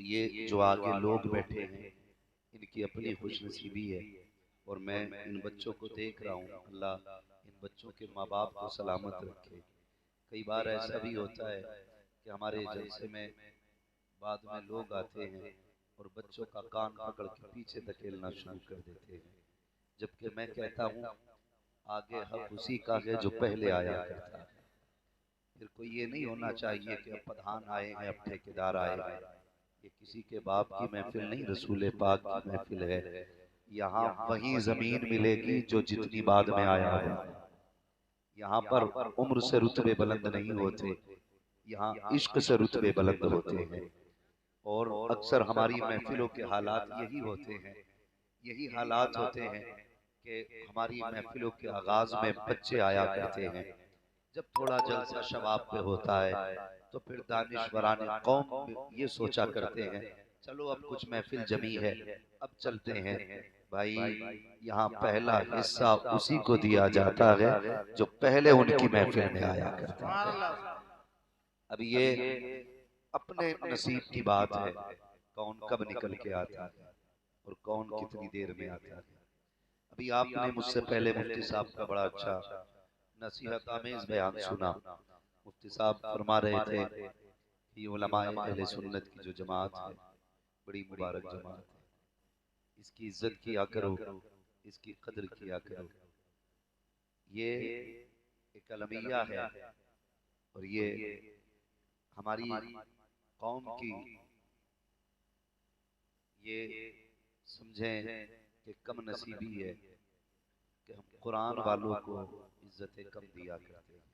तो ये जो आगे लोग बैठे हैं इनकी अपनी खुशनसीबी है। और मैं इन बच्चों को देख रहा हूँ, अल्लाह इन बच्चों के माँ बाप को सलामत रखे। कई बार ऐसा भी होता है कि हमारे जलसे में बाद में लोग आते हैं और बच्चों का कान पकड़ के पीछे धकेलना शुरू कर देते हैं, जबकि मैं कहता हूँ आगे हक उसी का है जो पहले आया करता है। फिर कोई ये नहीं होना चाहिए कि अब प्रधान आए हैं, अब ठेकेदार आए हैं। ये किसी के बाप की महफिल नहीं, रसूल पाक की महफिल है। यहाँ वही जमीन मिलेगी जो जितनी बाद में आया हो। यहाँ पर उम्र से रुतबे बुलंद नहीं होते, यहाँ इश्क से रुतबे बुलंद होते हैं। और अक्सर हमारी महफिलों के हालात यही होते हैं, यही हालात होते हैं कि हमारी महफिलों के आगाज में बच्चे आया करते हैं। जब थोड़ा जलसा शबाब पे होता है तो फिर दानिशवरान कौम ये सोचा करते हैं चलो अब कुछ महफिल जमी है, अब चलते हैं। भाई यहाँ पहला हिस्सा उसी को दिया जाता है जो पहले उनकी महफिल में आया करता है। अब ये अपने नसीब की बात है, कौन कब निकल के आता है और कौन कितनी देर में आता है। अभी आपने मुझसे पहले मुफ्ती साहब का बड़ा अच्छा नसीहत आमेज बयान सुना। मुफ्ती साहब फरमा रहे थे कि उलमाए अहले सुन्नत की जो जमात है बड़ी मुबारक जमात है, इसकी इज्जत किया करो, इसकी कदर किया करो। ये एक अलमिया है और ये हमारी कौम की ये समझें कि कम नसीबी है कि हम कुरान वालों को इज्जतें कम दिया करते हैं।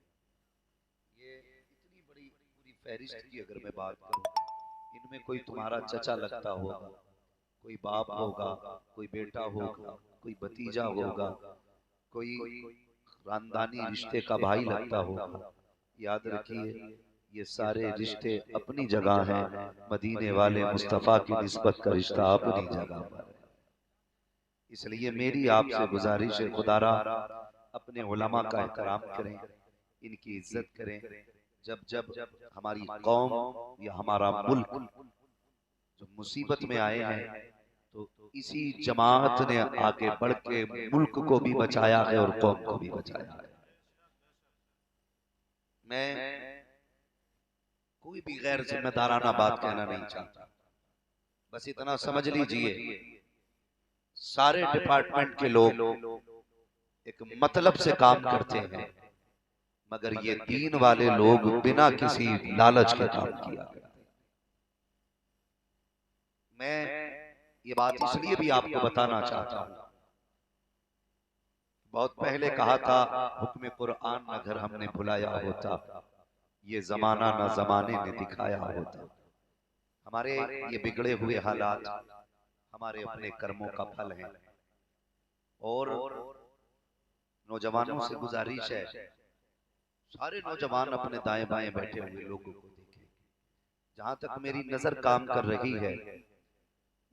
ये इतनी बड़ी पूरी फहरिस्त की अगर मैं बात करूं, इनमें कोई तुम्हारा चचा लगता होगा, कोई बाप होगा, कोई बेटा होगा, कोई भतीजा होगा, कोई खानदानी रिश्ते का भाई लगता होगा। याद रखिए ये सारे रिश्ते अपनी जगह हैं, मदीने वाले मुस्तफ़ा की निस्बत का रिश्ता अपनी जगह पर है। इसलिए मेरी आपसे गुजारिश है, खुदारा अपने उलमा का एहतराम करें, इनकी इज्जत करें। जब जब हमारी कौम या हमारा मुल्क जो मुसीबत में आए हैं तो इसी जमात ने आगे बढ़ के मुल्क को भी बचाया है और कौम को भी बचाया है। मैं कोई भी गैर जिम्मेदाराना बात कहना नहीं चाहता, बस इतना समझ लीजिए सारे डिपार्टमेंट के लोग एक मतलब से काम करते हैं, मगर ये दीन वाले लोग बिना किसी लालच के काम किया करते हैं। मैं ये बात इसलिए भी आपको बताना चाहता हूं, बहुत पहले कहा था हुक्म कुरान न घर हमने भुलाया होता, ये जमाना न जमाने ने दिखाया होता। हमारे ये बिगड़े हुए हालात हमारे अपने कर्मों का फल है। और नौजवानों से गुजारिश है, सारे नौजवान अपने दाएं बाएं बैठे हुए लोगों को देखें। जहां तक मेरी नजर काम कर रही है,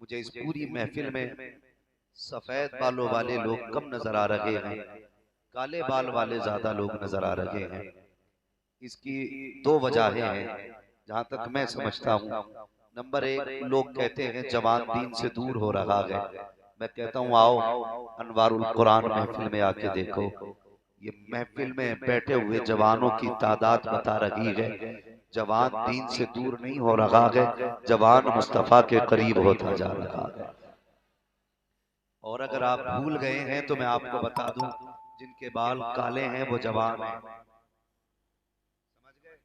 मुझे इस पूरी महफिल में सफेद बालों वाले लोग कम नजर आ रहे हैं, काले बाल वाले ज्यादा लोग नजर आ रहे हैं। इसकी दो वजहें हैं जहां तक मैं समझता हूँ। नंबर एक, लोग कहते हैं जवान दीन से दूर हो रहा है। मैं कहता हूँ आओ अनवारुल कुरान महफिल में आके देखो, ये महफिल में बैठे हुए जवानों की तादाद बता रही है जवान दीन से दूर नहीं हो रहा है, जवान मुस्तफा के करीब होता जा रहा है। और अगर आप भूल गए हैं तो मैं आपको बता दूं, जिनके बाल काले हैं वो जवान हैं। समझ गए?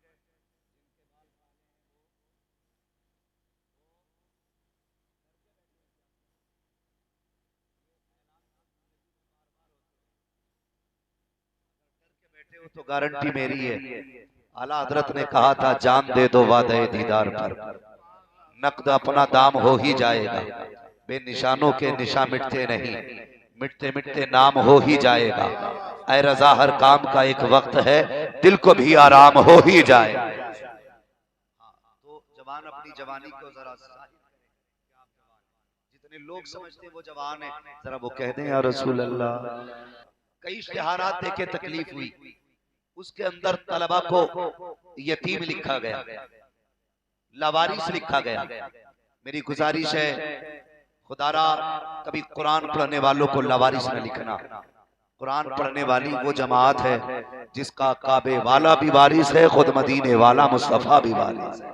बैठे हो तो गारंटी मेरी है। आला हजरत ने कहा था जान दे दो वादे दीदार पर, नकद अपना दाम हो ही जाएगा। बेनिशानों के निशा मिटते नहीं, मिटते मिटते नाम हो ही जाएगा। ऐ रजा हर काम का एक वक्त है, दिल को भी आराम हो ही जाए। तो जवान अपनी जवानी को जरा जितने लोग समझते हैं वो जवान है, जरा वो कह दें या रसूल अल्लाह। कई इश्तिहारात देके तकलीफ हुई, उसके अंदर तलबा को यतीम लिखा गया, लवारिस लिखा गया। मेरी गुजारिश है खुदारा कभी कुरान पढ़ने वालों को लावारिस न लिखना। कुरान पढ़ने वाली वो जमात है जिसका काबे वाला भी वारिस है, खुद मदीने वाला मुस्तफा भी वारिस है।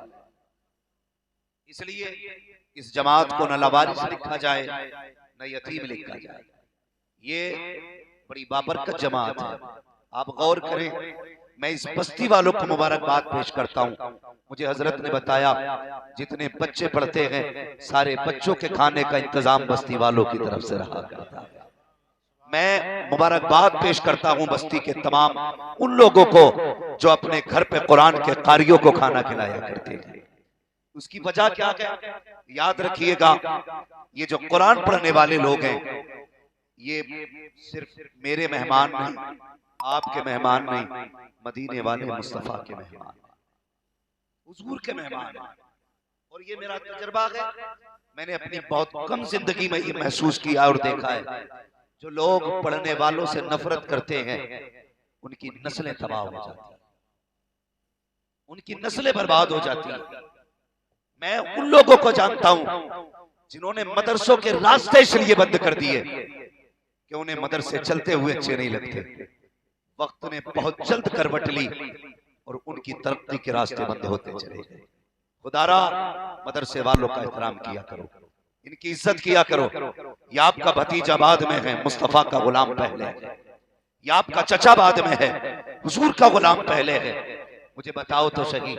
इसलिए इस जमात को न लावारिस लिखा जाए न यतीम लिखा जाए। ये बड़ी बाबरकत जमात है, आप गौर करें। मैं इस बस्ती वालों को मुबारकबाद पेश करता हूँ। मुझे हजरत ने बताया जितने बच्चे पढ़ते हैं सारे बच्चों के खाने का इंतजाम बस्ती वालों की तरफ से रहा करता है। मैं मुबारकबाद पेश करता हूँ बस्ती के तमाम उन लोगों को जो अपने घर पे कुरान के कारियों को खाना खिलाया करते हैं। उसकी वजह क्या है याद रखिएगा, ये जो कुरान पढ़ने वाले लोग हैं ये सिर्फ मेरे मेहमान नहीं, आपके मेहमान नहीं, मदीने वाले मुस्तफा के मेहमान, हुजूर के मेहमान। और ये मेरा तजर्बा है, मैंने अपनी बहुत कम जिंदगी में ये महसूस किया और देखा है। जो लोग पढ़ने वालों से नफरत करते हैं उनकी नस्लें तबाह हो जाती हैं, उनकी नस्लें बर्बाद हो जाती हैं। मैं उन लोगों को जानता हूं जिन्होंने मदरसों के रास्ते इसलिए बंद कर दिए कि उन्हें मदरसे चलते हुए अच्छे नहीं लगते। वक्त ने बहुत जल्द करवट ली और उनकी तरक्की के रास्ते बंद होते चले गए। खुदारा मदरसे वालों का एहतराम किया करो, इनकी इज्जत किया करो। ये आपका भतीजा बाद में है, मुस्तफा का गुलाम पहले है। ये आपका चचा बाद में है, हुजूर का गुलाम पहले है। मुझे बताओ तो सही,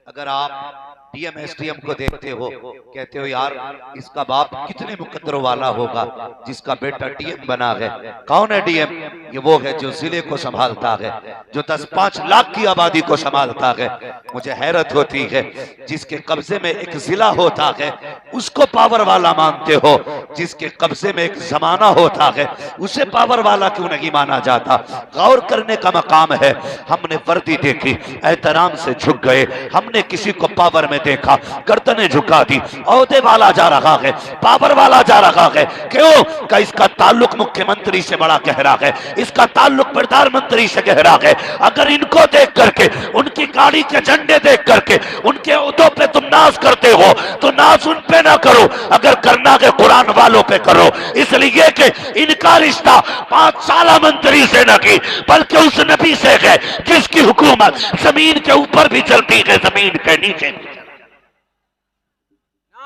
अगर आप डीएम एसडीएम को देखते हो कहते हो यार इसका बाप कितने मुकद्दरों वाला होगा जिसका बेटा डीएम बना है। कौन है डीएम? ये वो है जो जिले को संभालता है, जो 10-5 लाख की आबादी को संभालता है। मुझे हैरत होती है जिसके कब्जे में एक जिला होता है उसको पावर वाला मानते हो, जिसके कब्जे में एक जमाना होता है उसे पावर वाला क्यों नहीं माना जाता? गौर करने का मकाम है। हमने वर्दी देखी एहतराम से झुक गए, हमने किसी को पावर में देखा गर्दनें झुका दी। औहदे वाला जा रहा है, पावर वाला जा रहा है, क्यों? का इसका ताल्लुक मुख्यमंत्री से बड़ा गहरा है, इसका ताल्लुक प्रधानमंत्री से गहरा है। अगर इनको देख करके, उनकी गाड़ी के झंडे देख करके उनके उहदों पे तुम नाज करते हो तो नाज उन पे ना करो, अगर करना है कुरान वालों पे करो। इसलिए कि इनका रिश्ता 5 साल मंत्री से नहीं बल्कि उस नबी से है जिसकी हुकूमत जमीन के ऊपर भी चलती है, जमीन के नीचे भी।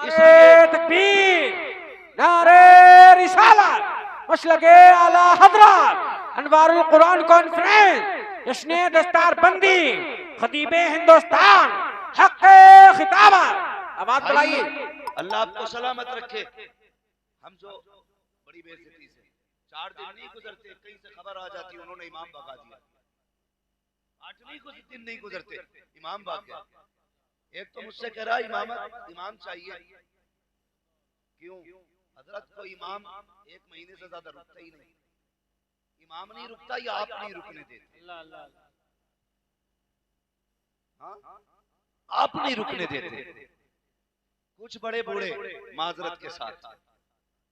नारे तकबीर, नारे रिसालत, मसलके आला हजरत, अनवारुल कुरान कॉन्फ्रेंस, जश्न दस्तार बंदी, खतीबे हिंदुस्तान, हक़े खिताबत। आवाज बढ़ाइए। अल्लाह आपको सलामत रखे। हम जो बड़ी बेइज्जती से 4 दिन नहीं गुजरते, कहीं से खबर आ जाती उन्होंने इमाम भगा दिया। 8 कुछ दिन नहीं गुजरते इमाम भाग गया। एक तो मुझसे कह रहा इमाम चाहिए। क्यों? हजरत को इमाम 1 महीने से ज्यादा रुकता ही नहीं। इमाम नहीं रुकता या आप नहीं रुकने देते? हाँ? आप नहीं रुकने देते। कुछ बड़े बूढ़े माजरत के साथ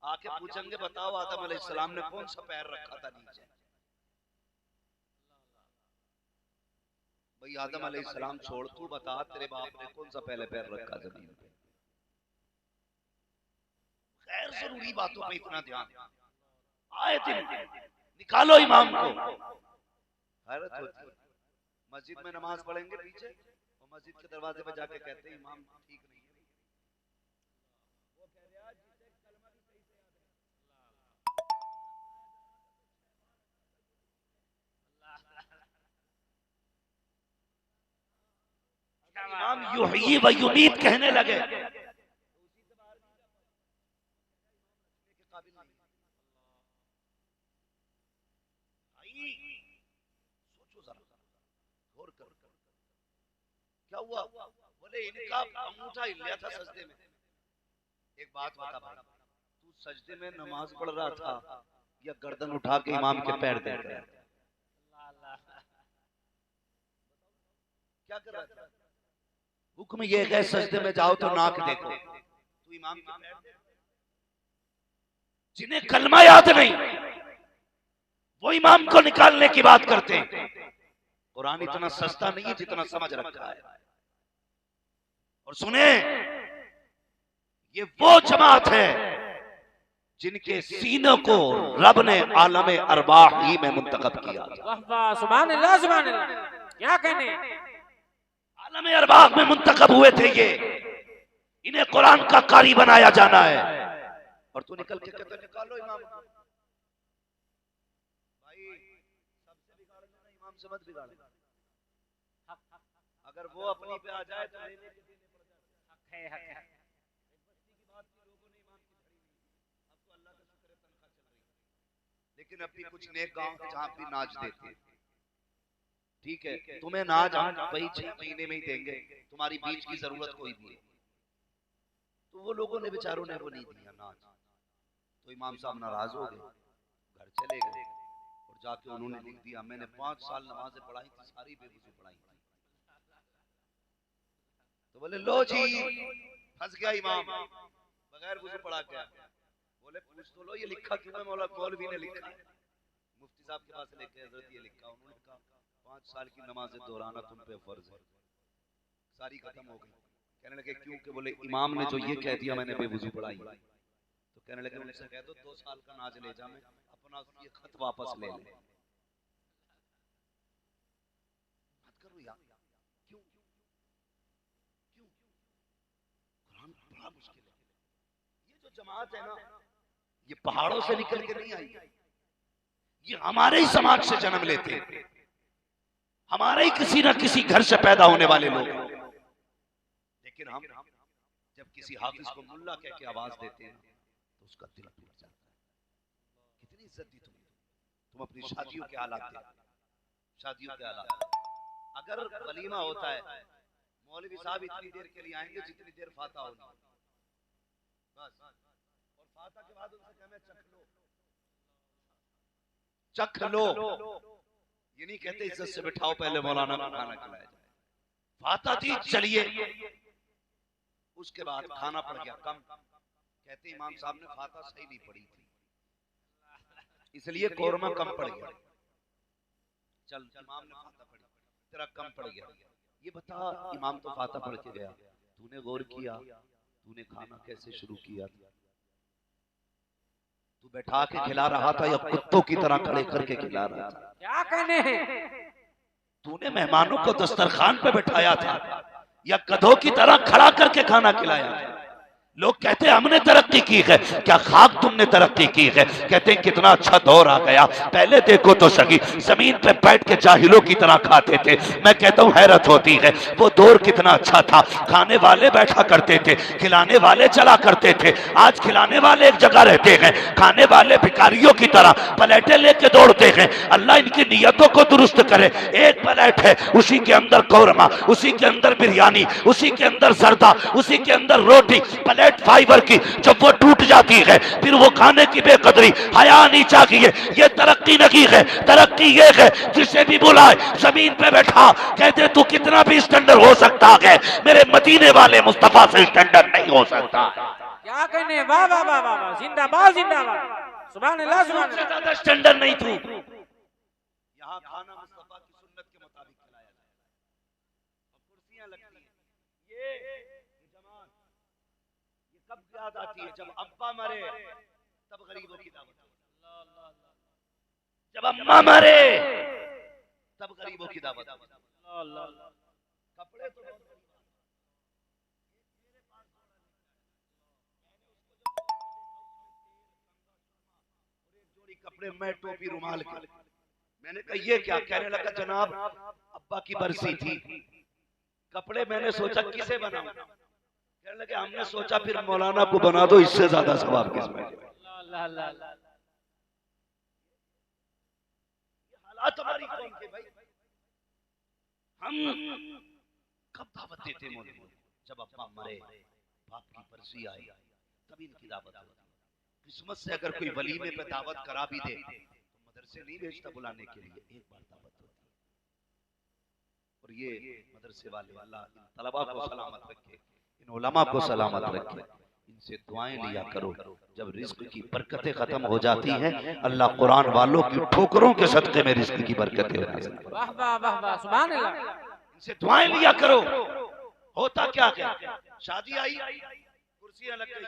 आके पूछेंगे बताओ आदम अलैहिस्सलाम ने कौन सा पैर रखा था नीचे? भाई आदम अलैहिस्सलाम छोड़, तू बता तेरे बाप ने कौन सा पहले पैर रखा जमीन पे? खैर जरूरी बातों पे इतना ध्यान आए दिन निकालो इमाम को। हैरत होती है, मस्जिद में नमाज पढ़ेंगे पीछे और मस्जिद के दरवाजे पे जाके कहते हैं इमाम ठीक नहीं है। इमाम युही व युमीत कहने लगे। सोचो जरा, गौर करो क्या हुआ। बोले इनका अंगूठा हिल था सजदे में। एक बात बता भाई, तू सजदे में नमाज पढ़ रहा था या गर्दन उठा के इमाम के पैर देख रहा था? क्या कर रहा था? हुक्म ये है सजदे में जाओ तो नाक देखो, तू इमाम के पैर देख। जिन्हें कलमा याद नहीं वो इमाम को निकालने की बात करते हैं। कुरान इतना सस्ता नहीं है जितना समझ रखा है। और सुने, ये वो जमात है जिनके सीनों को रब ने आलम अरवाह ही में मुंतखब किया। वाह वाह, सुभान अल्लाह सुभान अल्लाह, क्या कहने। आलम अरवाह में मुंतखब हुए थे ये, इन्हें कुरान का कारी बनाया जाना है। और तू निकल के कहता निकालो इमाम भाई, सबसे बिगाड़ देना, इमाम से मत बिगाड़। अगर वो अपनी पे आ जाए तो लेने के देने पड़ जाए। हक है। लेकिन अपनी कुछ नेक गांव जहां भी नाच देते हैं, ठीक है, तुम्हें नाच हम वही 6 महीने में ही देंगे, तुम्हारी बीच की जरूरत कोई भी है। तो वो लोगों ने बेचारों ने वो नहीं दिया नाच, तो इमाम साहब नाराज हो गए, घर चले गए और जाके उन्होंने लिख दिया मैंने 5 साल नमाजें पढ़ाई थी, सारी बेवजू पढ़ाई थी। तो बोले लो जी फंस गया इमाम, बगैर वजू पढ़ा गया। बोले पूछ तो लो ये लिखा क्यों है, मौलवी ने लिखा है। मुफ्ती साहब के पास लेके हजरत ये लिखा, उन्होंने कहा 5 साल की नमाजें दोहराना तुम पे फर्ज है। सारी खत्म हो गई। कहने लगे क्यों? के बोले इमाम ने जो ये कह दिया मैंने बेवजू पढ़ाई। तो कहने लगे उनसे कह दो 2 साल का नाज ले जा, मैं अपना ये खत वापस ले ले। मत करो यार, क्यों क्यों? कुरान बड़ा मुश्किल है। ये जो जमात है ना, ये पहाड़ों से निकल के नहीं आई, ये हमारे ही समाज से जन्म लेते, हमारे ही किसी न किसी घर से पैदा होने वाले लोग। लेकिन हम जब किसी हाफिज को मुल्ला कह के आवाज देते हैं तो उसका दिल टूट जाता है। कितनी इज्जत दी तुम अपनी शादियों के हालात देखो, शादियों के हालात। अगर वलीमा होता है, मौलवी साहब इतनी देर के लिए आएंगे जितनी देर फाता होगी, बस। और फाता के बाद उनसे कहना चख लो। ये नहीं कहते इज्जत से बिठाओ, पहले मौलाना को खाना खिलाया जाए। फाता थी चलिए, उसके बाद खाना पड़ गया कम, कहते इमाम साहब ने फाता सही नहीं पड़ी थी, इसलिए कोरमा कम पड़ गया। चल इमाम ने फाता पढ़ी, तेरा कम पड़ गया। ये बता इमाम तो फाता पढ़ के गया, तूने गौर किया तूने खाना कैसे शुरू किया? तू बैठा के खिला रहा था या कुत्तों की तरह खड़े करके खिला रहा था? क्या कहने हैं? तूने मेहमानों को दस्तरखान पे बैठाया था या गधों की तरह खड़ा करके खाना खिलाया था? लोग कहते हैं हमने तरक्की की है, क्या खाक तुमने तरक्की की है? कहते हैं कितना अच्छा दौर आ गया, पहले देखो तो सही, जमीन पे बैठ के जाहिलों की तरह खाते थे। मैं कहता हूँ हैरत होती है, वो दौर कितना अच्छा था। खाने वाले बैठा करते थे, खिलाने वाले चला करते थे। आज खिलाने वाले एक जगह रहते हैं, खाने वाले भिखारियों की तरह प्लेटें लेके दौड़ते हैं। अल्लाह इनकी नियतों को दुरुस्त करे। एक प्लेट है, उसी के अंदर कौरमा, उसी के अंदर बिरयानी, उसी के अंदर जर्दा, उसी के अंदर रोटी, फाइबर की। जब वो टूट जाती है फिर वो खाने की बेकदरी, हया नहीं चाहिए। ये तरक्की नहीं है, तरक्की ये है जिसे भी बुलाए जमीन पे बैठा कहते तू कितना भी स्टैंडर्ड हो सकता है, मेरे मदीने वाले मुस्तफा से स्टैंडर्ड नहीं हो सकता। क्या कहने, वाह वाह वाह वाह, जिंदाबाद जिंदाबाद, सुभान अल्लाह सुभान अल्लाह। ज्यादा स्टैंडर्ड नहीं तू। यहाँ खाना मुस्तफा की सुन्नत के मुताबिक खिलाया जाए, कुर्सियां लगती हैं। ये जमात ये कब याद आती है? जब अब्बा मरे तब गरीबों की दावत, जब अम्मा मरे तब गरीबों की दावत। कपड़े तो जोड़ी कपड़े, मैं टोपी रुमाल के। मैंने कहा ये क्या? कहने लगा जनाब अब्बा की बरसी थी, कपड़े मैंने सोचा किसे बनाऊं? कहने लगे हमने सोचा फिर मौलाना को बना दो, इससे ज्यादा सवाब किसमें? हालात हमारी कौम के भाई। हम कब दावत देते मौलवी? जब अब्बा मरे, बाप की बरसी आई, तभी इनकी दावत होती। किस्मत से अगर कोई वलीमे पे दावत करा भी दे तो मदरसे नहीं भेजता बुलाने के लिए, एक बार दावत होती है। और ये मदरसे वाले अल्लाह इन तलबा को सलामत रखे, इन उलमा को सलामत रखे, इनसे दुआएं लिया करो। जब रिज्क की बरकतें खत्म हो जाती हैं, अल्लाह कुरान वालों की ठोकरों के सदक़े में रिज्क की बरकतें हो जाती हैं। वाह वाह वाह वाह, सुभान अल्लाह। इनसे दुआएं लिया करो। होता क्या है, शादी आई, कुर्सियां लग गई,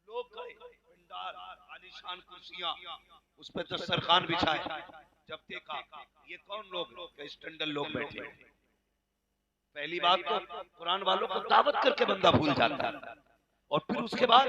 लोग गए, भंडार आलीशान कुर्सियां, उस पर दस्तरखान बिछाए। जब देखा ये कौन लोग, स्टैंडर्ड लोग बैठे। पहली बात तो कुरान वालों को दावत करके बंदा भूल जाता है, और फिर उसके बाद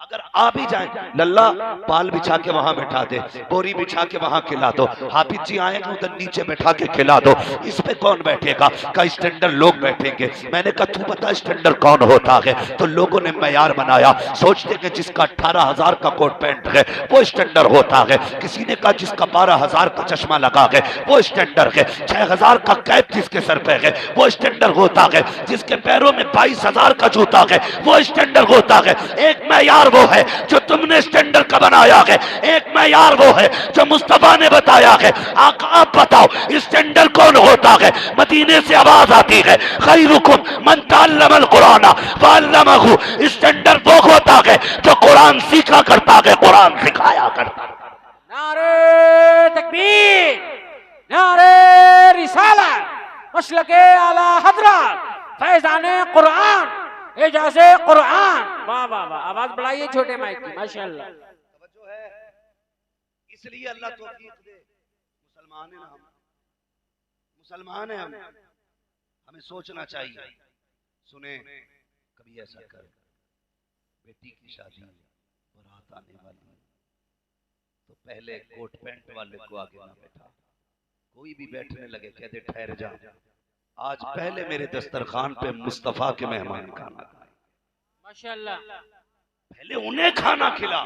अगर आ भी जाए, लल्ला पाल बिछा के वहां बैठा दे, बोरी बिछा के वहां खिला दो, हाफिज जी आएंगे उधर नीचे बैठा के खिला दो, इस पे कौन बैठेगा? का स्टैंडर्ड लोग बैठेंगे। मैंने कहा तू बता स्टैंडर्ड कौन होता है? तो लोगों ने मयार बनाया, सोचते कि जिसका 18,000 का कोट पैंट है वो स्टैंडर्ड होता है, किसी ने कहा जिसका 12,000 का चश्मा लगा है वो स्टैंडर्ड है, 6,000 का कैप जिसके सर पे है वो स्टैंडर्ड होता है, जिसके पैरों में 22,000 का जूता है वो स्टैंडर्ड होता है। एक मैयार वो है जो तुमने स्टैंडर्ड का बनाया है, एक मैयार वो है जो मुस्तफा ने बताया है। आका आप बताओ स्टैंडर्ड कौन होता है? मदीने से आवाज आती है खैरुकुम मन तअल्लमल कुरान व अल्लमहु। स्टैंडर्ड वो होता है जो कुरान सीखा करता है, कुरान सिखाया करता है। नारे तकबीर, नारे रिसालत, मसलके आला हजरत, फैजाने कुरान, एजाज़े कुरान। वाह वाह वाह, आवाज बढ़ाइए छोटे माइक की, माशाअल्लाह। तवज्जो है, इसलिए अल्लाह तौफीक दे। मुसलमान है ना हम, मुसलमान है हम, हमें सोचना चाहिए। सुने, कभी ऐसा कर, बेटी की शादी बारात आने वाली है, तो पहले कोट पैंट वाले को आगे ना बैठा, कोई भी बैठने लगे कह दे ठहर जा, आज पहले मेरे दस्तरखान पे मुस्तफा के मेहमान खाना खाए, माशाअल्लाह। पहले उन्हें खाना खिला,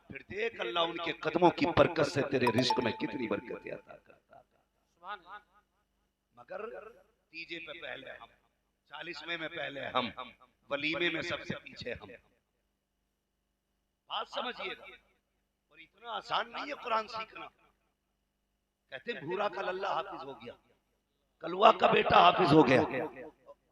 फिर देख अल्लाह उनके कदमों की बरकत से तेरे रिस्क में कितनी बरकत अता करता है। मगर तीजे पे पहले हम, 40वें में पहले हम, वलीमे में सबसे पीछे हम। बात समझिएगा, और इतना आसान नहीं है कुरान सीखना। कहते भूरा का लल्ला हाफिज हो गया, कलवा का बेटा हाफिज हो गया,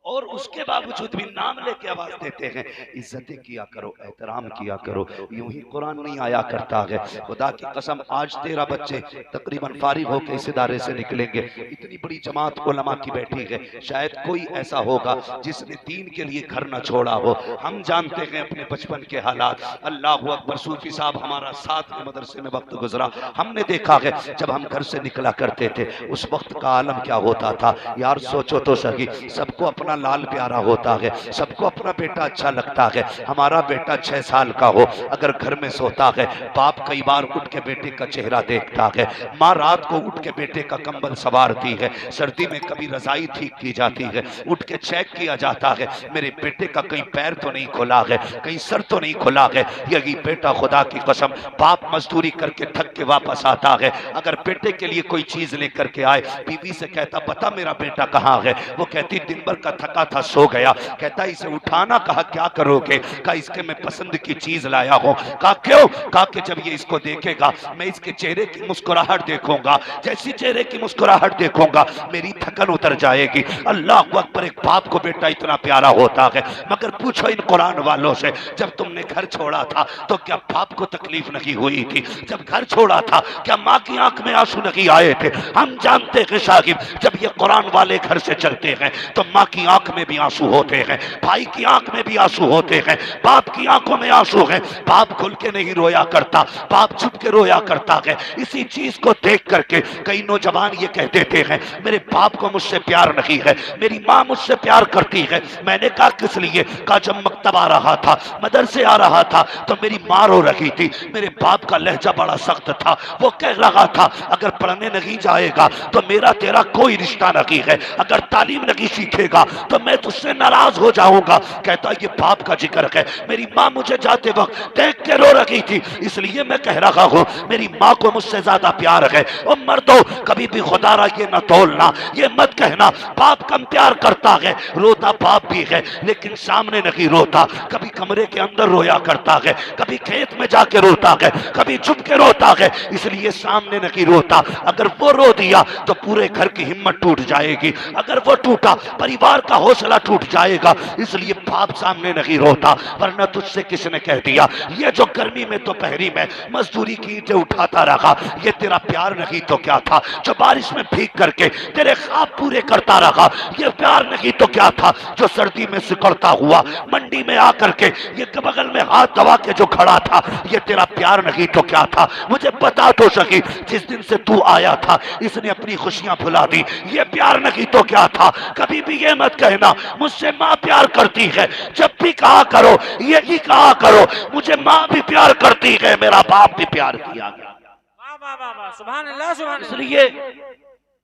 और उसके बावजूद भी नाम लेके आवाज देते हैं इज्जतें किया करो, एहतराम किया करो। यूं ही कुरान नहीं आया करता है। खुदा की कसम आज 13 बच्चे तकरीबन फारिग होकर इस इदारे से निकलेंगे। इतनी बड़ी जमात उलमा की बैठी है, शायद कोई ऐसा होगा जिसने दीन के लिए घर न छोड़ा हो। हम जानते हैं अपने बचपन के हालात। अल्लाह अकबर, सूफी साहब हमारा साथ में मदरसे में वक्त गुजरा, हमने देखा है जब हम घर से निकला करते थे उस वक्त का आलम क्या होता था। यार सोचो तो सही, सबको अपना लाल प्यारा होता है, सबको अपना बेटा अच्छा लगता है। हमारा बेटा 6 साल का हो, अगर घर में सोता है, बाप कई बार उठ के बेटे का चेहरा देखता है, माँ रात को उठ के बेटे का कंबल सवारती है, सर्दी में कभी रजाई ठीक की जाती है, उठ के चेक किया जाता है मेरे बेटे का कहीं पैर तो नहीं खुला है, कहीं सर तो नहीं खुला है। यही बेटा, खुदा की कसम, बाप मजदूरी करके थक के वापस आता है, अगर बेटे के लिए कोई चीज लेकर के आए, बीवी से कहता बता मेरा बेटा कहाँ है, वो कहती दिन भर का थका था सो गया। कहता इसे उठाना, कहा क्या करोगे, कहा इसके मैं पसंद की चीज लाया हूं। कहा क्यों, कहा कि जब ये इसको देखेगा मैं इसके चेहरे की मुस्कुराहट देखूंगा, जैसी चेहरे की मुस्कुराहट देखूंगा मेरी थकन उतर जाएगी। अल्लाह अकबर, एक बाप को बेटा इतना प्यारा होता है। मगर पूछो इन कुरान वालों से, जब तुमने घर छोड़ा था तो क्या बाप को तकलीफ नहीं हुई थी? जब घर छोड़ा था क्या माँ की आंख में आंसू नहीं आए थे? हम जानते हैं साहिब, जब ये कुरान वाले घर से चलते हैं तो माँ की आंख में भी आंसू होते हैं, भाई की आंख में भी आंसू होते हैं, बाप की आंखों में आंसू है। बाप खुल के नहीं रोया करता, बाप छुप के रोया करता है। इसी चीज को देख करके कई नौजवान ये कह देते हैं मेरे बाप को मुझसे प्यार नहीं है, मेरी माँ मुझसे प्यार करती है। मैंने कहा किस लिए? कहा जब मकतब आ रहा था, मदरसे आ रहा था तो मेरी माँ रो रही थी, मेरे बाप का लहजा बड़ा सख्त था, वो कह रहा था अगर पढ़ने नहीं जाएगा तो मेरा तेरा कोई रिश्ता नहीं है, अगर तालीम नहीं सीखेगा तो मैं तुझसे नाराज हो जाऊंगा। कहता ये बाप का जिक्र है, मेरी माँ मुझे जाते वक्त देख के रो रही थी, इसलिए मैं कह रहा हूँ मेरी माँ को मुझसे ज्यादा प्यार है। और मर्दों, कभी भी खुदारा ये न तोलना, ये मत कहना बाप कम प्यार करता है। रोता बाप भी है लेकिन सामने नहीं रोता, कभी कमरे के अंदर रोया करता है, कभी खेत में जाके रोता है, कभी छुप के रोता है, इसलिए सामने नहीं रोता। अगर वो रो दिया तो पूरे घर की हिम्मत टूट जाएगी, अगर वो टूटा परिवार का हौसला टूट जाएगा, इसलिए बाप सामने नहीं रोता। वरना तुझसे किसने कह दिया ये जो गर्मी में दोपहरी में मजदूरी की ईंटें उठाता रहा ये तेरा प्यार नहीं तो क्या था? जो बारिश में भीग करके तेरे ख्वाब पूरे करता रहा ये प्यार नहीं तो क्या था? जो सर्दी में सिकुड़ता हुआ मंडी में आकर के ये बगल में हाथ दबा के जो खड़ा था ये तेरा प्यार नहीं तो क्या था? मुझे बता तो सकी, जिस दिन से तू आया था इसने अपनी खुशियां भुला दी, ये प्यार नहीं तो क्या था? कभी भी ये मत कहना मुझसे माँ प्यार करती है, जब भी कहा करो यही कहा करो मुझे माँ भी प्यार करती है, मेरा बाप भी प्यार किया गया। वाह वाह वाह वाह, सुभान अल्लाह सुभान अल्लाह। इसलिए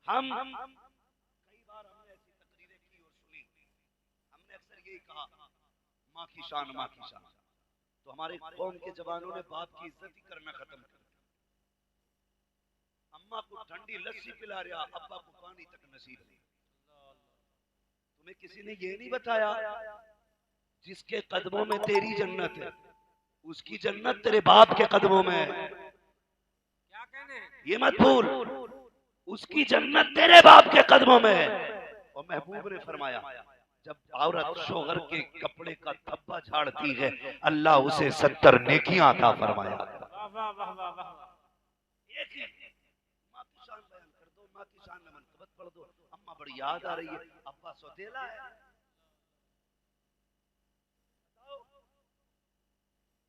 हम कई बार हमने ऐसी तकरीरें की और सुनी, हमने अक्सर यही कहा माँ की शान माँ की शान, तो हमारे कौम के जवानों ने बाप की इज्जत ही करना खत्म कर दिया। अम्मा को ठंडी लस्सी पिला रहा, अब्बा को पानी तक नसीब नहीं। तुम्हें किसी ने ये नहीं बताया जिसके कदमों में तेरी जन्नत है उसकी जन्नत तेरे बाप के कदमों में है। क्या कहने, ये मत भूल, उसकी जन्नत तेरे बाप के कदमों में है। और महबूब ने फरमाया जब औरत शोहर के कपड़े का धब्बा झाड़ती है अल्लाह उसे 70 नेकियां अता फरमाया। वाह वाह वाह वाह वाह। एक माँ की शान बयान कर दो, माँ की शान में मनकबत पढ़ दो, अम्मा बड़ी याद आ रही है, अब्बा सौतेला है।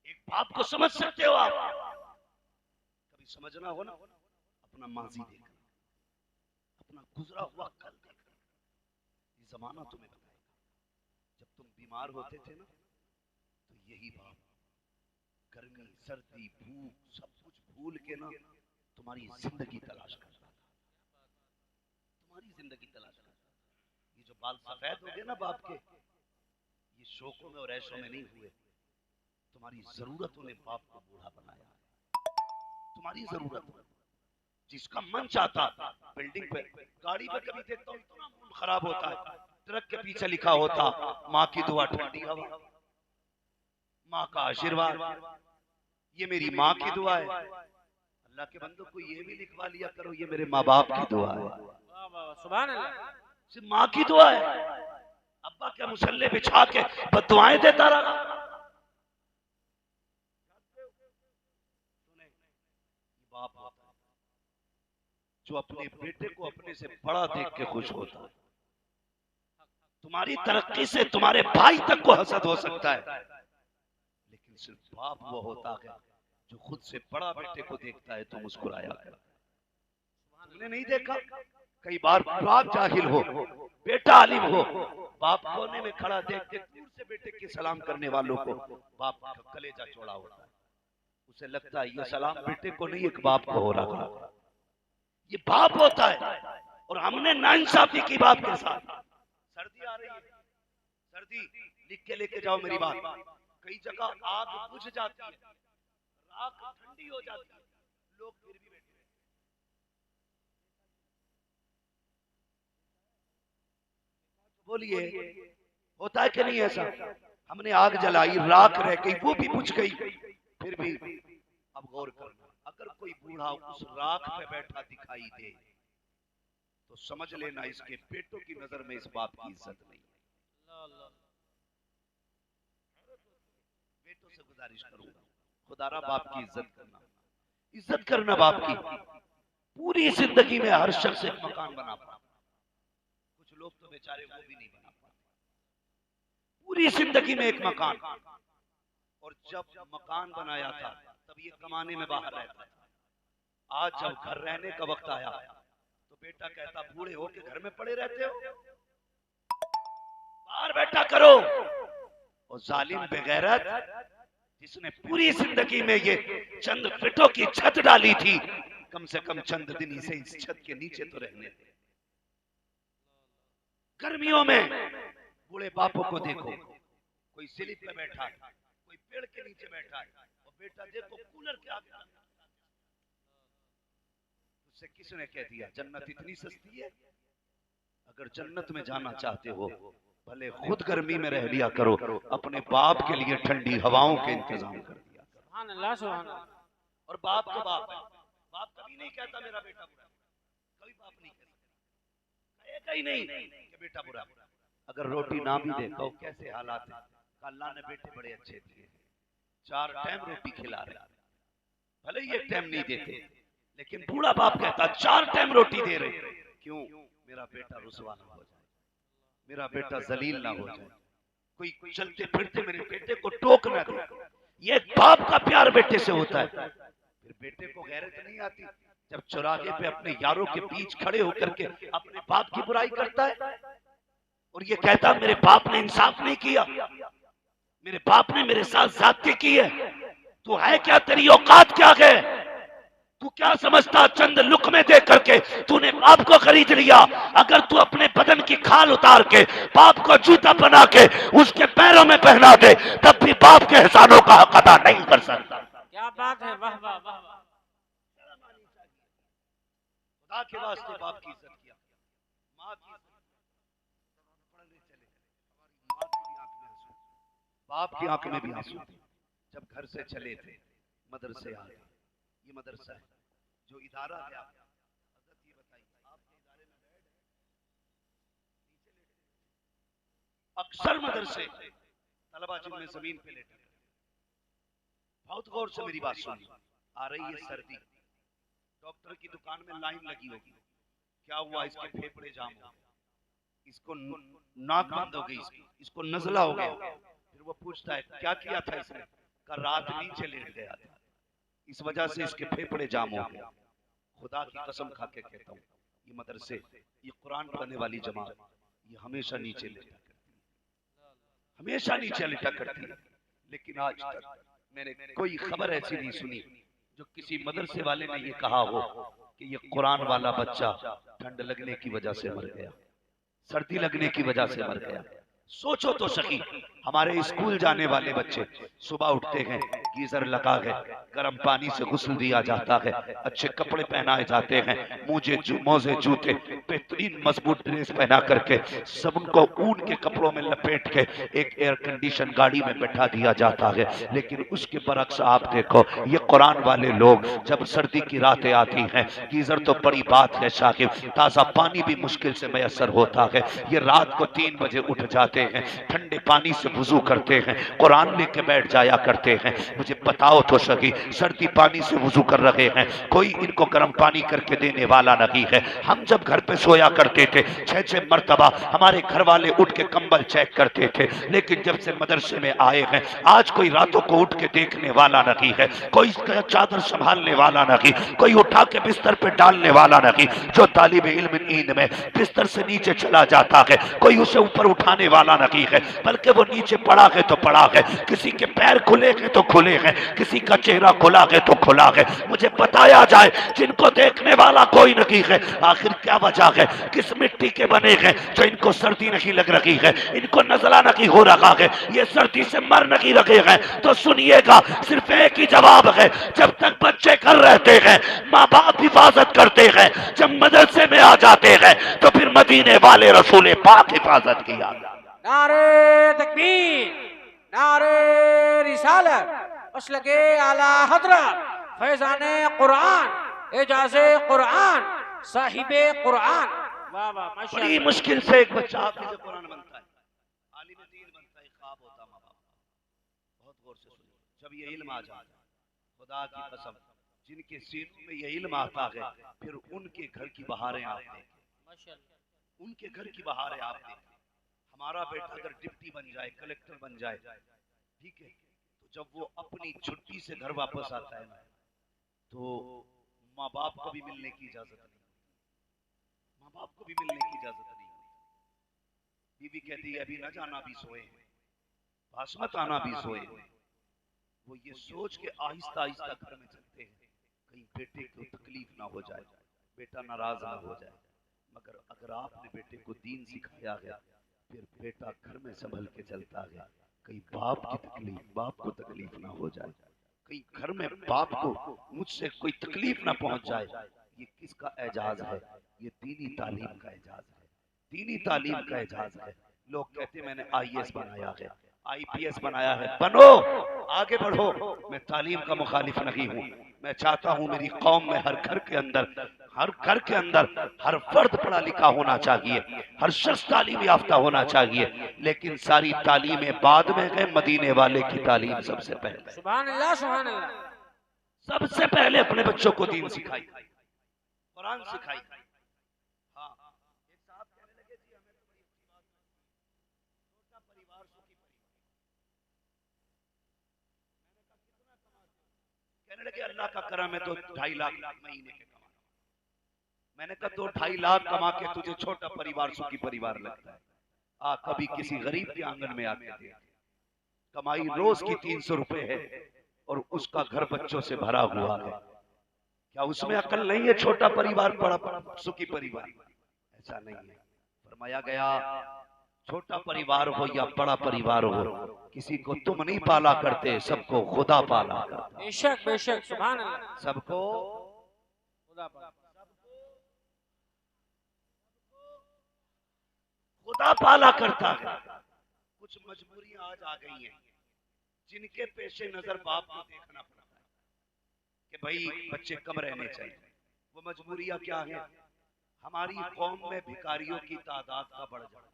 एक बाप को समझ सकते हो आप? कभी समझना हो ना, अपना माजी देखना, अपना गुजरा हुआ कल देखना, ये जमाना तुम्हें बताएगा। जब तुम बीमार होते थे ना तो यही बाप गर्मी सर्दी भूख सब कुछ भूल के ना तुम्हारी जिंदगी तलाश कर रहा था, तुम्हारी जिंदगी तलाश कर रहा था। ये जो बाल सफेद हो गए ना बाप के, ये शौकों में और ऐशों में नहीं हुए, तुम्हारी जरूरतों ने बाप को बूढ़ा बनाया है। तुम्हारी जरूरत, जिसका मन चाहता बिल्डिंग पे गाड़ी पे कभी देखता हूँ इतना मूड खराब होता है, ट्रक के पीछे लिखा होता माँ की दुआ ठंडी हवा, माँ का आशीर्वाद, ये मेरी माँ की दुआ है। अल्लाह के बंदों को ये भी लिखवा लिया करो ये मेरे माँ बाप की दुआ है। वाह वाह, सुभान अल्लाह। सिर्फ माँ की दुआ है। अब्बा क्या मुसल्ले बिछा के बदुआएं देता रहा? बाप होता है जो अपने बेटे को अपने से बड़ा देख के खुश होता है। तुम्हारी तरक्की से तुम्हारे भाई तक को हसद हो सकता है, लेकिन सिर्फ बाप वो होता है जो खुद से बड़ा बेटे को देखता है तो मुस्कुराया करता है। तुमने नहीं देखा कई बार बाप जाहिल हो बेटा आलिम हो, बाप कोने में खड़ा देख के दूर से बेटे के सलाम करने वालों को बाप का कलेजा चौड़ा होता है, उसे लगता है ये सलाम बेटे को नहीं एक बाप को हो रहा। ये बाप होता है। और हमने नाइंसाफी की बाप के साथ। सर्दी आ रही है, सर्दी लिख के लेके जाओ मेरी बात, कई जगह आग बुझ जाती है, राख ठंडी हो जाती है, लोग फिर भी बैठे हैं। बोलिए होता है कि नहीं ऐसा? हमने आग जलाई, राख रह गई, वो भी बुझ गई, फिर भी अब गौर करना, अगर कोई बूढ़ा उस राख पे बैठा दिखाई दे तो समझ लेना इसके बेटों की नजर में इस बाप की इज्जत नहीं है। बेटों से गुजारिश करूंगा खुदारा बाप की इज्जत करना बाप की। पूरी जिंदगी में हर शख्स एक मकान बना पाता, कुछ लोग तो बेचारे वो भी नहीं बना पाते। पूरी जिंदगी में एक मकान, और जब मकान बनाया था तब ये कमाने में बाहर रहता था। आज जब घर रहने का वक्त आया तो बेटा कहता बूढ़े हो के घर में पड़े रहते हो, बाहर बैठा करो। और जालिम बेगैरत जिसने पूरी जिंदगी में ये चंद फिटों की छत डाली थी, कम से कम चंद दिन इसे इस छत के नीचे तो रहने दे। गर्मियों में बूढ़े बापों को देखो, कोई स्लिप पे बैठा है, कोई पेड़ के नीचे बैठा है, और बेटा देखो कूलर के आगे। उससे किसने कह दिया जन्नत इतनी सस्ती है? अगर जन्नत में जाना चाहते हो भले खुद गर्मी में रह लिया करो, अपने बाप के लिए ठंडी हवाओं के इंतजाम कर दिया। सुभान अल्लाह सुभान अल्लाह। और बाप तो बाप है, बाप कभी नहीं कहता मेरा बेटा बुरा, कभी बाप नहीं कहता, कहेगा ही नहीं कि बेटा बुरा। अगर रोटी ना भी दे तो कैसे हालात है। अल्लाह ने बेटे बड़े अच्छे दिए, 4 टाइम रोटी खिला रहे, भले ही 1 टाइम नहीं देते, लेकिन बूढ़ा बाप कहता 4 टाइम रोटी दे रहे। क्यों? मेरा बेटा रुसवा ना हो जाए, मेरा बेटा जलील ना हो जाए, कोई चलते फिरते मेरे बेटे को टोक ना दे। ये बाप का प्यार बेटे से होता है। फिर बेटे को गैरत नहीं आती जब चौराहे पे अपने यारों के बीच खड़े होकर के अपने बाप की बुराई करता है और ये कहता मेरे बाप ने इंसाफ नहीं किया, मेरे बाप ने मेरे साथ ज्यादती की है। तू है क्या? तेरी औकात क्या है? तू क्या समझता? चंद लुकमे दे करके तूने बाप को खरीद लिया। अगर तू अपने बदन की खाल उतार के बाप को जूता बना के उसके पैरों में पहना दे, तब भी बाप के एहसानों का हक अदा नहीं कर सकता। क्या बात है, वाह वाह वाह वाह। खुदा के वास्ते बाप की इज्जत किया, माँ की पढ़ने चले, माँ की आंख में आंसू, बाप की आंख में भी आंसू थे जब घर से चले थे। मदरसे आ गए, ये मदरसा है जो इदारा है। हजरत ये बताइए, आपके इदारे में बेड अक्सर मदरसे तलबा जिनमें जमीन पे लेटे। बहुत गौर से मेरी बात सुनिए। आ रही है सर्दी, डॉक्टर की दुकान में लाइन लगी होगी। क्या हुआ? इसके फेफड़े जाम हो गए, इसको नाक बंद हो गई, इसको नजला हो गया। फिर वो पूछता है क्या किया था इसने? का रात नीचे लेट गया था, इस वजह से इसके फेफड़े जाम हो गए। खुदा की कसम खा के कहता हूँ, ये मदरसे, ये कुरान पढ़ने वाली जमात, ये हमेशा नीचे लेटा करती है, हमेशा नीचे लेटा करती है। लेकिन आज तक मैंने कोई खबर ऐसी नहीं सुनी जो किसी मदरसे वाले ने ये कहा हो कि ये कुरान वाला बच्चा ठंड लगने की वजह से मर गया, सर्दी लगने की वजह से मर गया। सोचो तो सही, हमारे स्कूल जाने वाले बच्चे सुबह उठते हैं, गीजर लगा है, गर्म पानी से गुस्ल दिया जाता है, अच्छे कपड़े पहनाए जाते हैं, मोजे जूते बेहतरीन मजबूत ड्रेस पहना करके सब उनको ऊन के कपड़ों में लपेट के एक एयर कंडीशन गाड़ी में बैठा दिया जाता है। लेकिन उसके बरक्स आप देखो, ये कुरान वाले लोग जब सर्दी की रातें आती हैं, गीजर तो बड़ी बात है साहिब, ताजा पानी भी मुश्किल से मैसर होता है, ये रात को 3 बजे उठ जाते हैं, ठंडे पानी से वुजू करते हैं, कुरान लेके बैठ जाया करते हैं। मुझे बताओ तो सही, सर्दी पानी से वुजू कर रहे हैं, कोई इनको गर्म पानी करके देने वाला नहीं है। हम जब घर पे सोया करते थे 6-6 मरतबा हमारे घर वाले उठ के कंबल चेक करते थे। लेकिन जब से मदरसे में आए हैं, आज कोई रातों को उठ के देखने वाला नहीं है, कोई चादर संभालने वाला नहीं, कोई उठा के बिस्तर पे डालने वाला नहीं। जो तालिब इल्म नींद में बिस्तर से नीचे चला जाता है, कोई उसे ऊपर उठाने वाला नहीं है, बल्कि वो नीचे पड़ा है तो पड़ा है। किसी के पैर खुले हैं तो खुले हैं, किसी का चेहरा खुला है तो खुला है। मुझे बताया जाए, जिनको देखने वाला कोई नहीं है, आखिर क्या वजह है? किस मिट्टी के बने हैं जो इनको सर्दी नहीं लग रही है, इनको नजला नहीं हो रहा है, ये सर्दी से मर नहीं रहे हैं? तो सुनिएगा, सिर्फ एक ही जवाब है, जब तक बच्चे घर रहते हैं माँ बाप हिफाजत करते हैं, जब मदरसे में आ जाते हैं तो फिर मदीने वाले रसूल पाक हिफाजत किया। नारे तकबीर, नारे रिसालत, मसलके आला हजरत, फैजाने कुरान, एजाज़े कुरान, साहिबे कुरान। वाह वाह, माशाअल्लाह। बड़ी मुश्किल से एक बच्चा हाफिज़ कुरान बनता है, आलिम दीन बनता है, ख्वाब होता माँ बाप। बहुत गौर से सुनिए, जब ये इल्म आ जाता है, खुदा की कसम, जिनके सीनों में ये इल्म आता है, फिर उनके घर की बहारें आप देखें, उनके घर की बहारें आप देखें। हमारा बेटा अगर डिप्टी बन जाए, कलेक्टर बन जाए, ठीक है, तो जब वो अपनी छुट्टी से घर वापस आता है ना, तो माँ बाप को भी मिलने की इजाजत नहीं, माँ बाप को भी मिलने की इजाजत नहीं। बीवी कहती है अभी न जाना, भी सोए, पास मत आना, भी सोए। वो ये सोच के आहिस्ता आहिस्ता घर में चलते हैं, कहीं बेटे को तकलीफ ना हो जाए, बेटा नाराज ना हो जाए। मगर अगर आपने बेटे को दीन सिखाया गया, फिर बेटा घर में संभल के चलता है, कहीं बाप की तकलीफ, बाप को तकलीफ ना हो जाए, कहीं घर में बाप को मुझसे कोई तकलीफ ना पहुंच जाए। ये किसका एजाज है? ये दीनी तालीम का एजाज है, दीनी तालीम का एजाज है। लोग कहते हैं मैंने IAS बनाया है, IPS बनाया है, बनो, आगे बढ़ो। मैं तालीम का मुखालिफ नहीं हूँ, मैं चाहता हूँ मेरी कौम में हर घर के अंदर हर घर के अंदर हर फर्द पढ़ा लिखा होना चाहिए, हर शख्स तालीम याफ्ता होना चाहिए, लेकिन सारी तालीमें बाद में गए, मदीने वाले की तालीम सबसे पहले। सुभान अल्लाह, सुभान अल्लाह। सबसे पहले अपने बच्चों को दीन सिखाई, कुरान सिखाई। हाँ, एक साहब कहने लगे जी हमें तो बड़ी अच्छी बात है, छोटा परिवार सुखी परिवार। मैंने कहा कितना कमाते हो? कहने लगे अल्लाह का करम है तो 2.5 लाख महीने के कमा। मैंने कहा तो 2.5 लाख कमा के तुझे छोटा परिवार सुखी परिवार लगता है? कभी किसी गरीब के आंगन में आके देख, कमाई रोज की 300 रुपए है और उसका घर बच्चों से भरा हुआ है, क्या उसमें अकल नहीं है? छोटा परिवार बड़ा सुखी परिवार, ऐसा नहीं है। फरमाया गया छोटा परिवार हो या बड़ा परिवार हो, किसी को तुम नहीं पाला करते, सबको खुदा पाला करता। बेशक बेशक, सुभान अल्लाह। सबको खुदा पाला, खुदा पाला करता है। कुछ मजबूरियां आज आ गई हैं जिनके पेशे नजर बाप को देखना पड़ता है कि भाई बच्चे कम रहने चाहिए। वो मजबूरियां क्या है? हमारी कौम में भिखारियों की तादाद का बढ़ जाना।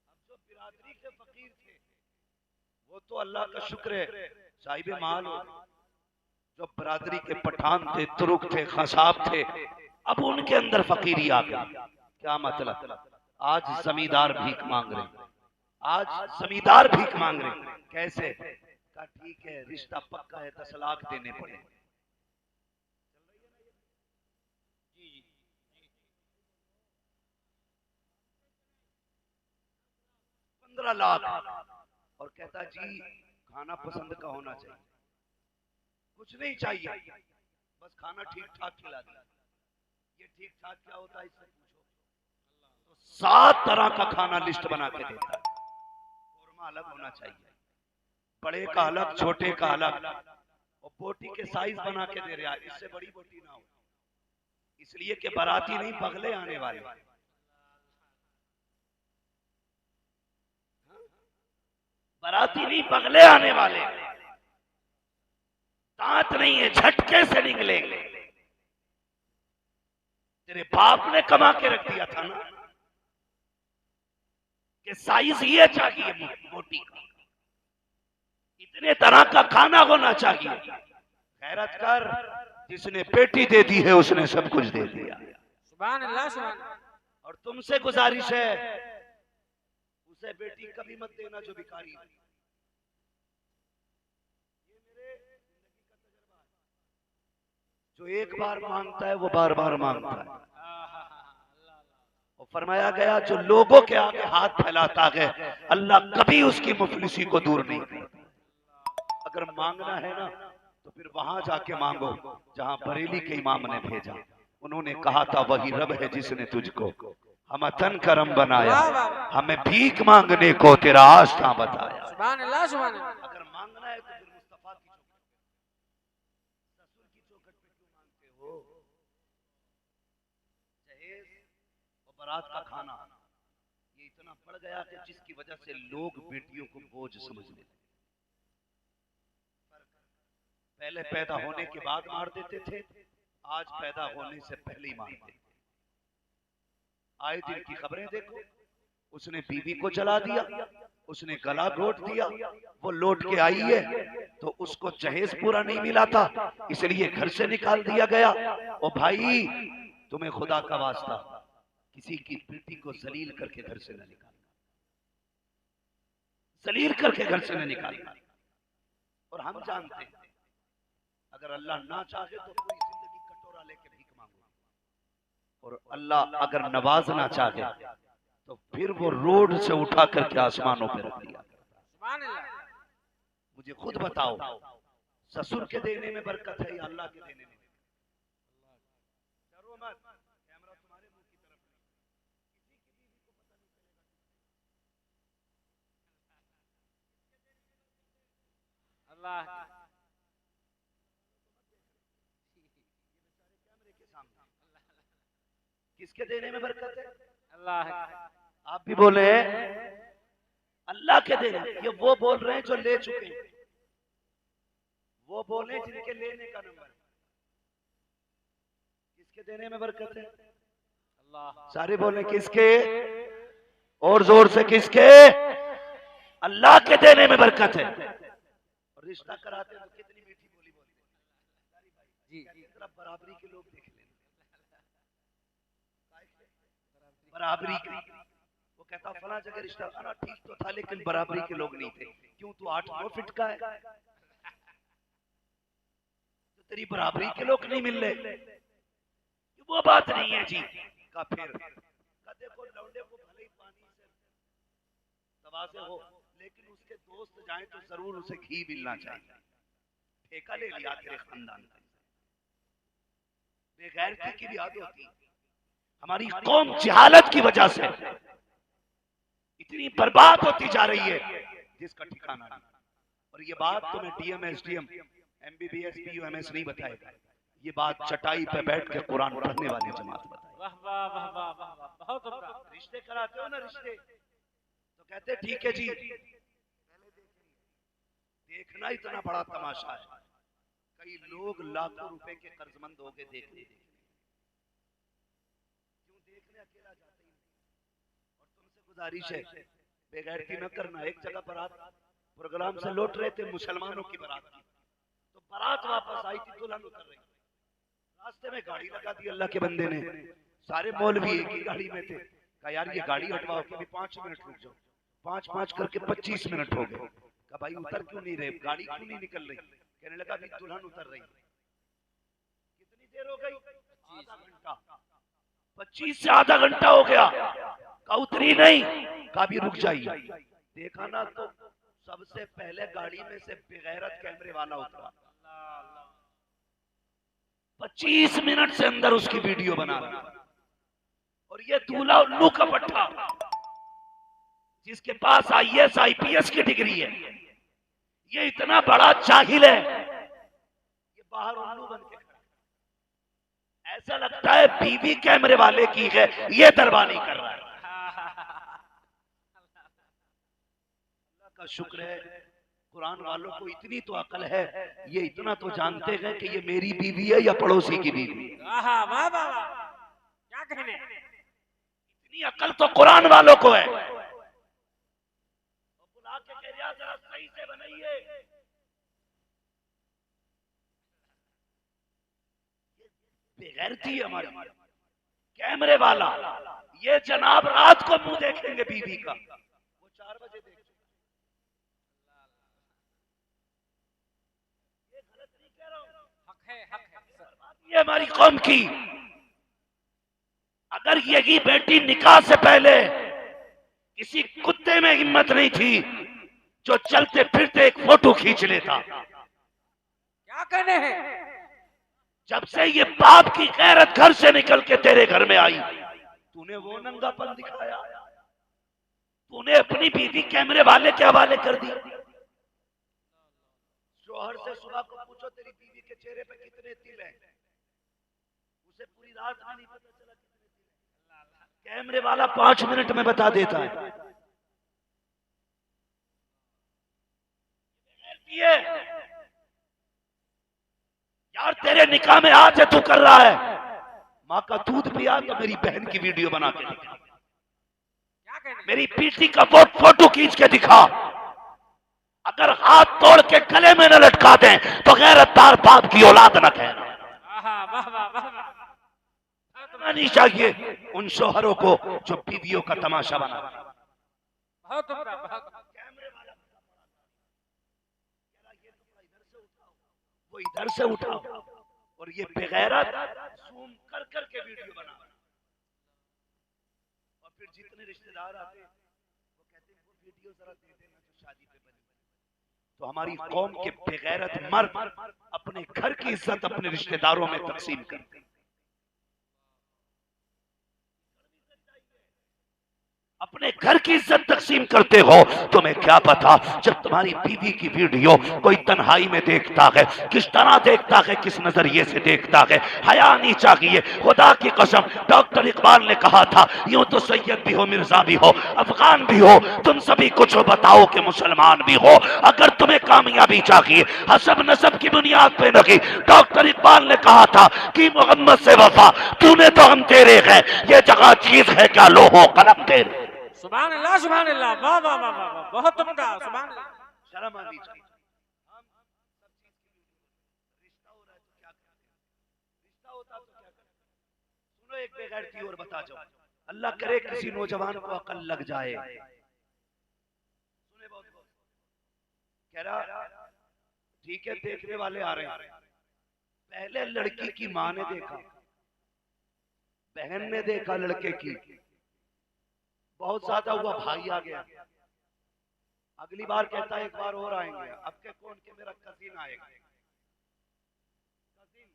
अब जो बिरादरी के फकीर थे वो तो अल्लाह का शुक्र है साहिब माल हो। जो बिरादरी के पठान थे, तुरुक थे, खसाब थे, अब उनके अंदर फकीरी आ गई। क्या मतलब? आज जमींदार भीख मांग रहे, आज जमींदार भीख मांग रहे। कैसे? का ठीक है रिश्ता पक्का है, 10 लाख देने पड़े। 15 लाख। और कहता जी खाना पसंद का होना चाहिए, कुछ नहीं चाहिए, बस खाना ठीक ठाक खिला दिया। ये ठीक ठाक क्या होता है इससे पूछो। तो 7 तरह का खाना लिस्ट बना के देता है। कोरमा अलग होना चाहिए, बड़े का अलग, छोटे का अलग, और बोटी के साइज बना के दे रहा है, इससे बड़ी बोटी ना हो, इसलिए कि बाराती नहीं पगले आने वाले। बाराती नहीं पगले आने वाले, दांत नहीं है झटके से निकलेंगे। तेरे बाप ने कमा के रख दिया था ना कि साइज ये चाहिए मोटी का, इतने तरह का खाना होना चाहिए। गैरत कर, जिसने बेटी दे दी है उसने सब कुछ दे दिया। सुभान अल्लाह, सुभान अल्लाह। और तुमसे गुजारिश है उसे बेटी कभी मत देना जो भिखारी है। ये मेरे जिंदगी का तजुर्बा है। जो एक बार मांगता है वो बार बार मांगता है। और फरमाया गया जो लोगों के आगे हाथ फैलाता है अल्लाह कभी उसकी मुफलिसी को दूर नहीं करता। अगर मांगना है ना तो फिर वहां जाके मांगो जहां बरेली के इमाम ने भेजा। उन्होंने कहा था वही रब है जिसने तुझको हम तन करम बनाया, हमें भीख मांगने को तेरा आस्था बताया। सुभान अल्लाह, सुभान अल्लाह। अगर मांगना है तो फिर मुस्तफा की चौखट, ससुर की चौखट पे क्यों मांगते हो? जहेज और बारात का खाना ये इतना बढ़ गया कि जिसकी वजह से लोग बेटियों को बोझ समझने लगे। पहले पैदा होने के बाद मार देते थे, आज पैदा होने से पहले ही मार देते। आए दिन की खबरें देखो, उसने बीवी को जला दिया, उसने गला घोट दिया, वो लौट के आई है तो उसको जहेज पूरा नहीं मिला था इसलिए घर से निकाल दिया गया। ओ भाई तुम्हें खुदा का वास्ता किसी की बेटी को जलील करके घर से न निकालना, जलील करके घर से न निकालना। और हम जानते हैं अगर अल्लाह ना चाहे तो पूरी जिंदगी कटोरा लेके भीख मांगो, और अल्लाह अगर नवाजना चाहे तो फिर वो रोड से उठा करके आसमानों पे रख दिया। मुझे खुद बताओ ससुर के देने में बरकत है या अल्लाह के देने में? डरो मत, कैमरा तुम्हारे मुंह की तरफ नहीं, किसी की बीवी को पता नहीं चलेगा। अल्लाह किसके देने में बरकत है? अल्लाह। आप भी बोले अल्लाह के देने। ये वो बोल रहे हैं जो ले चुके हैं, वो बोले जिनके लेने का नंबर है। किसके देने में बरकत है? अल्लाह। सारे बोले किसके, और जोर से किसके? अल्लाह के देने में बरकत है। और रिश्ता कराते हैं तो कितनी मीठी बोली बोलते हैं जी। बराबरी के लोग देख लेना, बराबरी की। वो कहता फला जगह रिश्ता ठीक तो था लेकिन बराबरी के लोग नहीं थे। क्यों? तू 8-9 फीट का है, तो तेरी बराबरी के लोग नहीं मिल रहे। वो बात नहीं है जी का। फिर देखो लौंडे को भले ही पानी से तवाज़े हो, लेकिन उसके दोस्त जाए तो जरूर उसे घी मिलना चाहिए। ठेका ले लिया तेरे खानदान का। बेगैरती की भी आदत होती। हमारी कौम जहालत की वजह से इतनी बर्बाद होती जा रही है जिसका ठिकाना नहीं। और ये बात तो मैं डीएम, एसडीएम, एमबीबीएस, पीयूएमएस नहीं बताएगा। ये बात चटाई पे बैठ के कुरान पढ़ने वाली जमात बताए। वाह वाह वाह वाह वाह वाह, बहुत अच्छा। रिश्ते कराते हो ना, रिश्ते तो कहते ठीक है जी, देखना इतना बड़ा तमाशा है। कई लोग लाखों रुपए के कर्जमंद हो गए देखने। क्यों देखने अकेला जाते हैं? और तुमसे गुजारिश है बेगैरती न करना। एक जगह बारात प्रोग्राम से लौट रहे थे, मुसलमानों की बारात की, तो बारात वापस आई थी, दुल्हन उतर रही, रास्ते में गाड़ी लगा दी अल्लाह के बंदे ने। सारे मौलवी एक ही गाड़ी में थे। कहा यार ये गाड़ी हटवाओ कि 5 मिनट रुक जाओ। 5-5 करके 25 मिनट हो गए। कहा भाई उतर क्यों नहीं रहे, गाड़ी क्यों नहीं निकल रही? कहने लगा अभी दुल्हन उतर रही। कितनी देर हो गई? आधा घंटा। 25 से आधा घंटा हो गया, कहा उतरी नहीं। कहा भी रुक जाइए। देखा ना तो सबसे पहले गाड़ी में से बेगैरत कैमरे वाला उतरा। 25 मिनट से अंदर उसकी वीडियो बना रहा। और ये दूल्हा उल्लू का पट्टा, जिसके पास आईएएस आईपीएस की डिग्री है, ये इतना बड़ा जाहिल है, ये बाहर उल्लू बन के खड़ा। ऐसा लगता है बीवी कैमरे वाले की है, ये दरबानी कर रहा है। अल्लाह का शुक्र है कुरान वालों को इतनी तो अकल है, ये इतना तो जानते हैं कि ये मेरी बीवी है या पड़ोसी की बीवी। क्या कहने, इतनी अकल तो कुरान वालों को है। बुला के कह रहा जरा सही से बनाइए। बेगैरती है हमारी। कैमरे वाला ये जनाब रात को मुंह देखेंगे बीवी का, वो 4 बजे देखेंगे। ये गलत नहीं कह रहा हूं, हक है, हक है। ये हमारी कौम की। अगर यही बेटी निकाह से पहले किसी कुत्ते में हिम्मत नहीं थी जो चलते फिरते एक फोटो खींच लेता। क्या कहने हैं? जब से ये बाप की गैरत घर से निकल के तेरे घर में आई, तूने वो नंगापन दिखाया, तूने अपनी बीवी कैमरे वाले के हवाले कर दी। शौहर से सुबह को पूछो तेरी बीवी के चेहरे पे कितने तिल हैं, उसे पूरी रात में नहीं पता चला कितने तिल हैं। कैमरे वाला 5 मिनट में बता देता है। यार तेरे निकाह में आज तू कर रहा है, माँ का दूध पिया तो मेरी बहन की वीडियो बना के दिखा, मेरी पीठी का फोटो खींच के दिखा। अगर हाथ तोड़ के गले में न लटका दें तो गैरतदार बाप की औलाद न कहना। नहीं चाहिए उन शोहरों को जो बीवियों का तमाशा बना। वो इधर से उठाओ और ये बेगैरत जूम कर कर के वीडियो बना। और फिर जितने रिश्तेदार आते हैं वो कहते हैं वो वीडियो जरा दे देना जो शादी पे बनी। तो हमारी कौम के बेगैरत मर्द अपने घर की इज्जत अपने रिश्तेदारों में तकसीम करते। अब अपने घर की इज्जत तकसीम करते हो। तुम्हें क्या पता जब तुम्हारी बीवी की वीडियो कोई तन्हाई में देखता है, किस तरह देखता है, किस नजरिए से देखता है। हया नहीं चाहिए। खुदा की कसम, डॉक्टर इकबाल ने कहा था, यूं तो सैयद भी हो, मिर्जा भी हो, अफगान भी हो, तुम सभी कुछ हो, बताओ कि मुसलमान भी हो। अगर तुम्हें कामयाबी चाहिए हसब नसब की बुनियाद पे नहीं। डॉक्टर इकबाल ने कहा था कि मोहम्मद से वफा, तूने तो हम तेरे हैं, ये जगह चीज है क्या लोहो कलम तेरे। सुभान अल्लाह, सुभान अल्लाह, वाह वाह वाह वाह वाह, बहुत उम्दा, सुभान अल्लाह। शर्म आनी चाहिए। हम सब चीज के लिए रिश्ता हो रहा है तो क्या करें, रिश्ता होता तो क्या करें। सुनो एक बेगैरती और बता जाओ, अल्लाह करे किसी नौजवान को अकल लग जाए। सुने बहुत कह रहा, ठीक है देखने वाले आ रहे हैं, पहले लड़की की मां ने देखा, बहन ने देखा लड़के की, बहुत ज्यादा हुआ, भाई आ गया। अगली बार कहता है एक बार और आएंगे, अब के कौन के मेरा कजिन आएगा। कजिन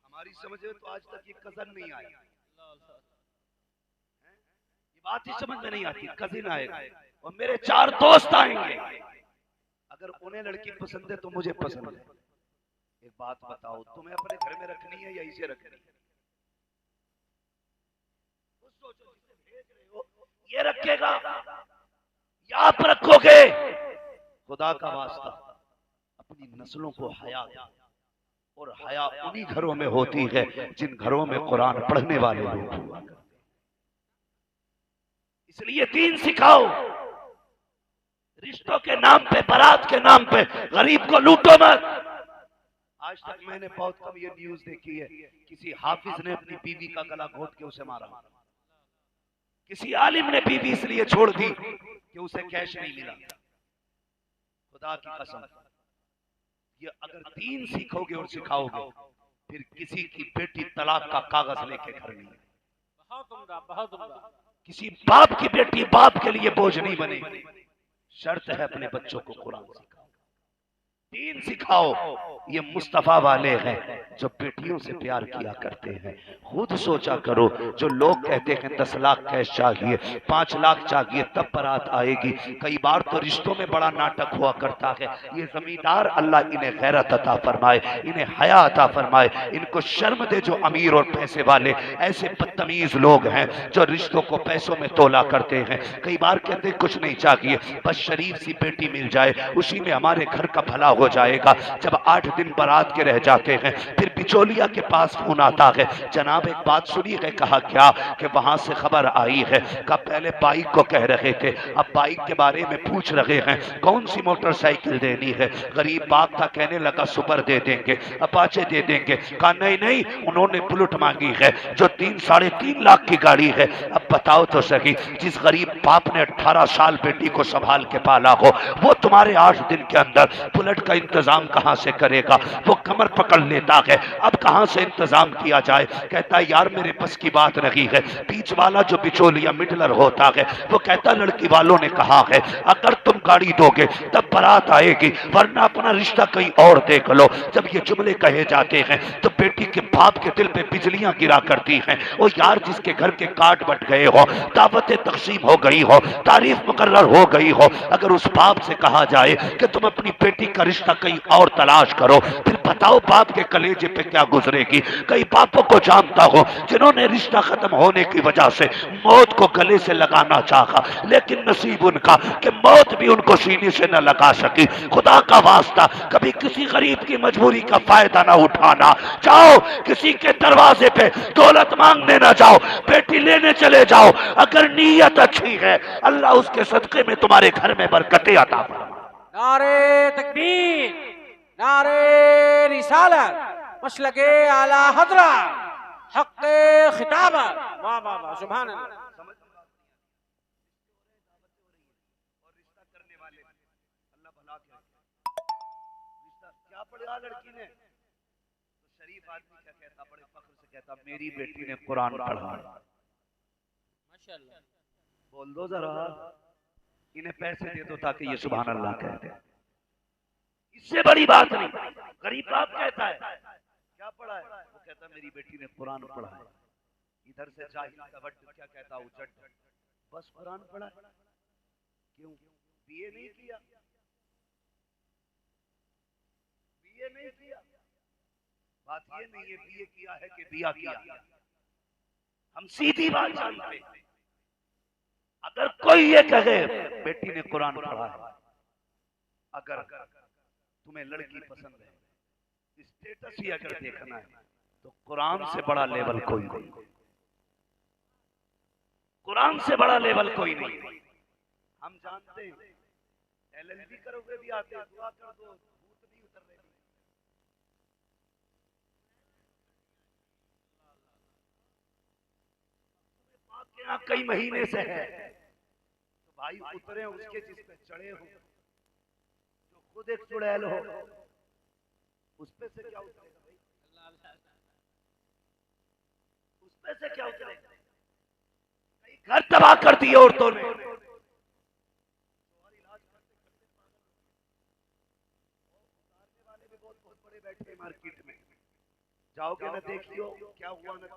हमारी समझ में तो आज तक ये कजन नहीं आया, ये बात ही समझ में नहीं आती। कजिन आएगा और मेरे 4 दोस्त आएंगे, अगर उन्हें लड़की पसंद है तो मुझे पसंद है। एक बात बताओ, तुम्हें अपने घर में रखनी है या इसे रखनी है? सोचो, जिसे भेज रहे हो ये रखेगा या आप रखोगे? खुदा का वास्ता अपनी नस्लों को हया दो, और हया उन्हीं घरों में होती है जिन घरों में कुरान पढ़ने वाले लोग हुआ करते। इसलिए दीन सिखाओ। रिश्तों के नाम पे, बारात के नाम पे गरीब को लूटो मत। आज तक मैंने बहुत कम ये न्यूज देखी है किसी हाफिज ने अपनी बीवी का गला घोट के उसे मारा, किसी आलिम ने बीवी इसलिए छोड़ दी कि उसे कैश नहीं मिला। खुदा की कसम, ये अगर दीन सीखोगे और सिखाओगे फिर किसी की बेटी तलाक का कागज लेके घर नहीं। बहुत उम्दा, बहुत उम्दा। किसी बाप की बेटी बाप के लिए बोझ नहीं बनेगी। शर्त है अपने बच्चों को कुरान सिखाओ, दीन सिखाओ। ये मुस्तफा वाले हैं जो बेटियों से प्यार किया करते हैं। खुद सोचा करो, जो लोग कहते हैं 10 लाख कैश चाहिए, 5 लाख चाहिए तब बारात आएगी, कई बार तो रिश्तों में बड़ा नाटक हुआ करता है। ये जमींदार अल्लाह इन्हें गैरत अता फरमाए, इन्हें हया अता फरमाए, इनको शर्म दे। जो अमीर और पैसे वाले ऐसे बदतमीज लोग हैं जो रिश्तों को पैसों में तोला करते हैं। कई बार कहते कुछ नहीं चाहिए, बस शरीफ सी बेटी मिल जाए, उसी में हमारे घर का भला हो जाएगा। जब 8 दिन बारात के रह जाते हैं फिर बिचौलिया के पास फोन आता है, जनाब एक बात सुनी है। कहा क्या? कि वहां से खबर आई है। का पहले बाइक को कह रहे थे, अब बाइक के बारे में पूछ रहे हैं कौन सी मोटरसाइकिल देनी है। गरीब बाप था, कहने लगा सुपर दे देंगे, अपाचे दे देंगे। कहा नहीं नहीं, उन्होंने बुलेट मांगी है जो 3-3.5 लाख की गाड़ी है। अब बताओ तो सही, जिस गरीब बाप ने 18 साल बेटी को संभाल के पाला हो, वो तुम्हारे 8 दिन के अंदर बुलेट का इंतजाम कहां से करेगा? वो कमर पकड़ लेता है, अब कहां से इंतजाम किया जाए? कहता है यार मेरे बस की बात नहीं है। बीच वाला जो बिचौलिया मिडलर होता है वो कहता लड़की वालों ने कहा है अगर तुम गाड़ी दोगे तब बारात आएगी, वरना अपना रिश्ता कहीं और देख लो। जब ये जुमले कहे जाते हैं तो बेटी के बाप के दिल पे बिजलियां गिरा करती हैं। ओ यार, जिसके घर के कार्ड बट गए हो, दावतें तकसीम हो गई हो, तारीफ मुकर्रर हो गई हो, अगर उस बाप से कहा जाए कि तुम अपनी बेटी का रिश्ता कहीं और तलाश करो, फिर बताओ बाप के कलेजे पे क्या गुजरेगी। कई बापों को जानता हो जिन्होंने रिश्ता खत्म होने की वजह से मौत को गले से लगाना चाहा, लेकिन नसीब उनका कि मौत भी उनको सीने से न लगा सकी। खुदा का वास्ता, कभी किसी गरीब की मजबूरी का फायदा ना उठाना। जाओ किसी के दरवाजे पे दौलत मांगने ना जाओ, बेटी लेने चले जाओ। अगर नीयत अच्छी है अल्लाह उसके सदके में तुम्हारे घर में बरकतें अता फरमाए। नारे तकबीर, नारे रिसालत, मसलके आला हजरत, हक़्क़े खिताबत, वाह वाह वाह, सुभान अल्लाह। क्या पढ़ा लड़की ने? तो शरीफ आदमी क्या कहता, बड़े फख्र से कहता मेरी बेटी ने कुरान पढ़ा। माशाअल्लाह। बोल दो जरा, इन्हें पैसे दे दो ताकि ये सुभान अल्लाह कहते हैं। इससे बड़ी बात नहीं। गरीब बाप कहता है क्या पढ़ा है? वो कहता मेरी बेटी ने कुरान पढ़ा है। इधर से जाहिल का वट क्या कहता, उचट बस कुरान पढ़ा है। क्यों? बीए नहीं किया, बीए नहीं किया। बात ये नहीं है बीए किया है कि बिया किया। हम सीधी बात जानते हैं। अगर कोई ये कहे बेटी ने कुरान पढ़ा है, अगर तुम्हें लड़की पसंद है, स्टेटस ही अगर देखना है, तो कुरान से बड़ा लेवल कोई नहीं, कुरान से बड़ा लेवल कोई नहीं। हम जानते हैं एलएलबी करोगे भी आते हैं, दुआ कर दो भूत नहीं उतर रहे। यहाँ कई महीने से है तो भाई उतरे उसके जिस पे चढ़े हो, जो खुद एक चुड़ैल हो, उस पे से क्या उतरेगा भाई? उस पे से क्या उतरेगा? घर तबाह कर दिए औरतों ने। बहुत बड़े बैठे मार्केट में, जाओगे ना देखियो क्या हुआ ना,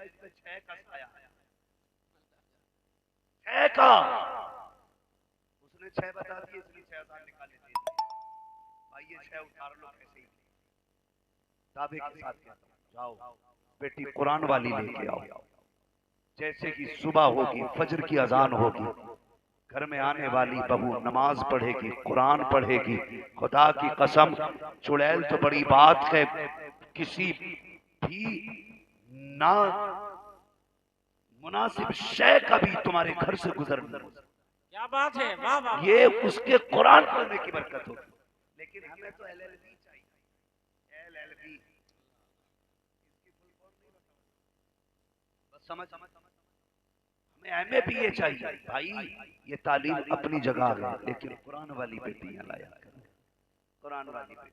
इस पे 6 का साया, 6 का। उसने 6 बता दिए, इसने 6,000 निकाले दिए। भाई ये 6 उतार लो कैसे ही दावे के साथ। जाओ बेटी कुरान वाली लेके आओ। जैसे कि सुबह होगी, फजर की अजान होगी, घर में आने वाली बहू नमाज पढ़ेगी, कुरान पढ़ेगी। खुदा की कसम, चुड़ैल तो बड़ी बात है, किसी भी ना मुनासिब शय का भी तुम्हारे घर से गुजरना। क्या बात है, वाह वाह। ये उसके कुरान पढ़ने की बरकत होगी। लेकिन हमें तो एलएलबी चाहिए, एलएलबी इसकी फुल फॉर्म नहीं बताओ, बस समझ हमें एमए भी ये चाहिए। भाई ये तालीम अपनी जगह है, लेकिन कुरान वाली बेटियां लाया करें। कुरान वाली बेटी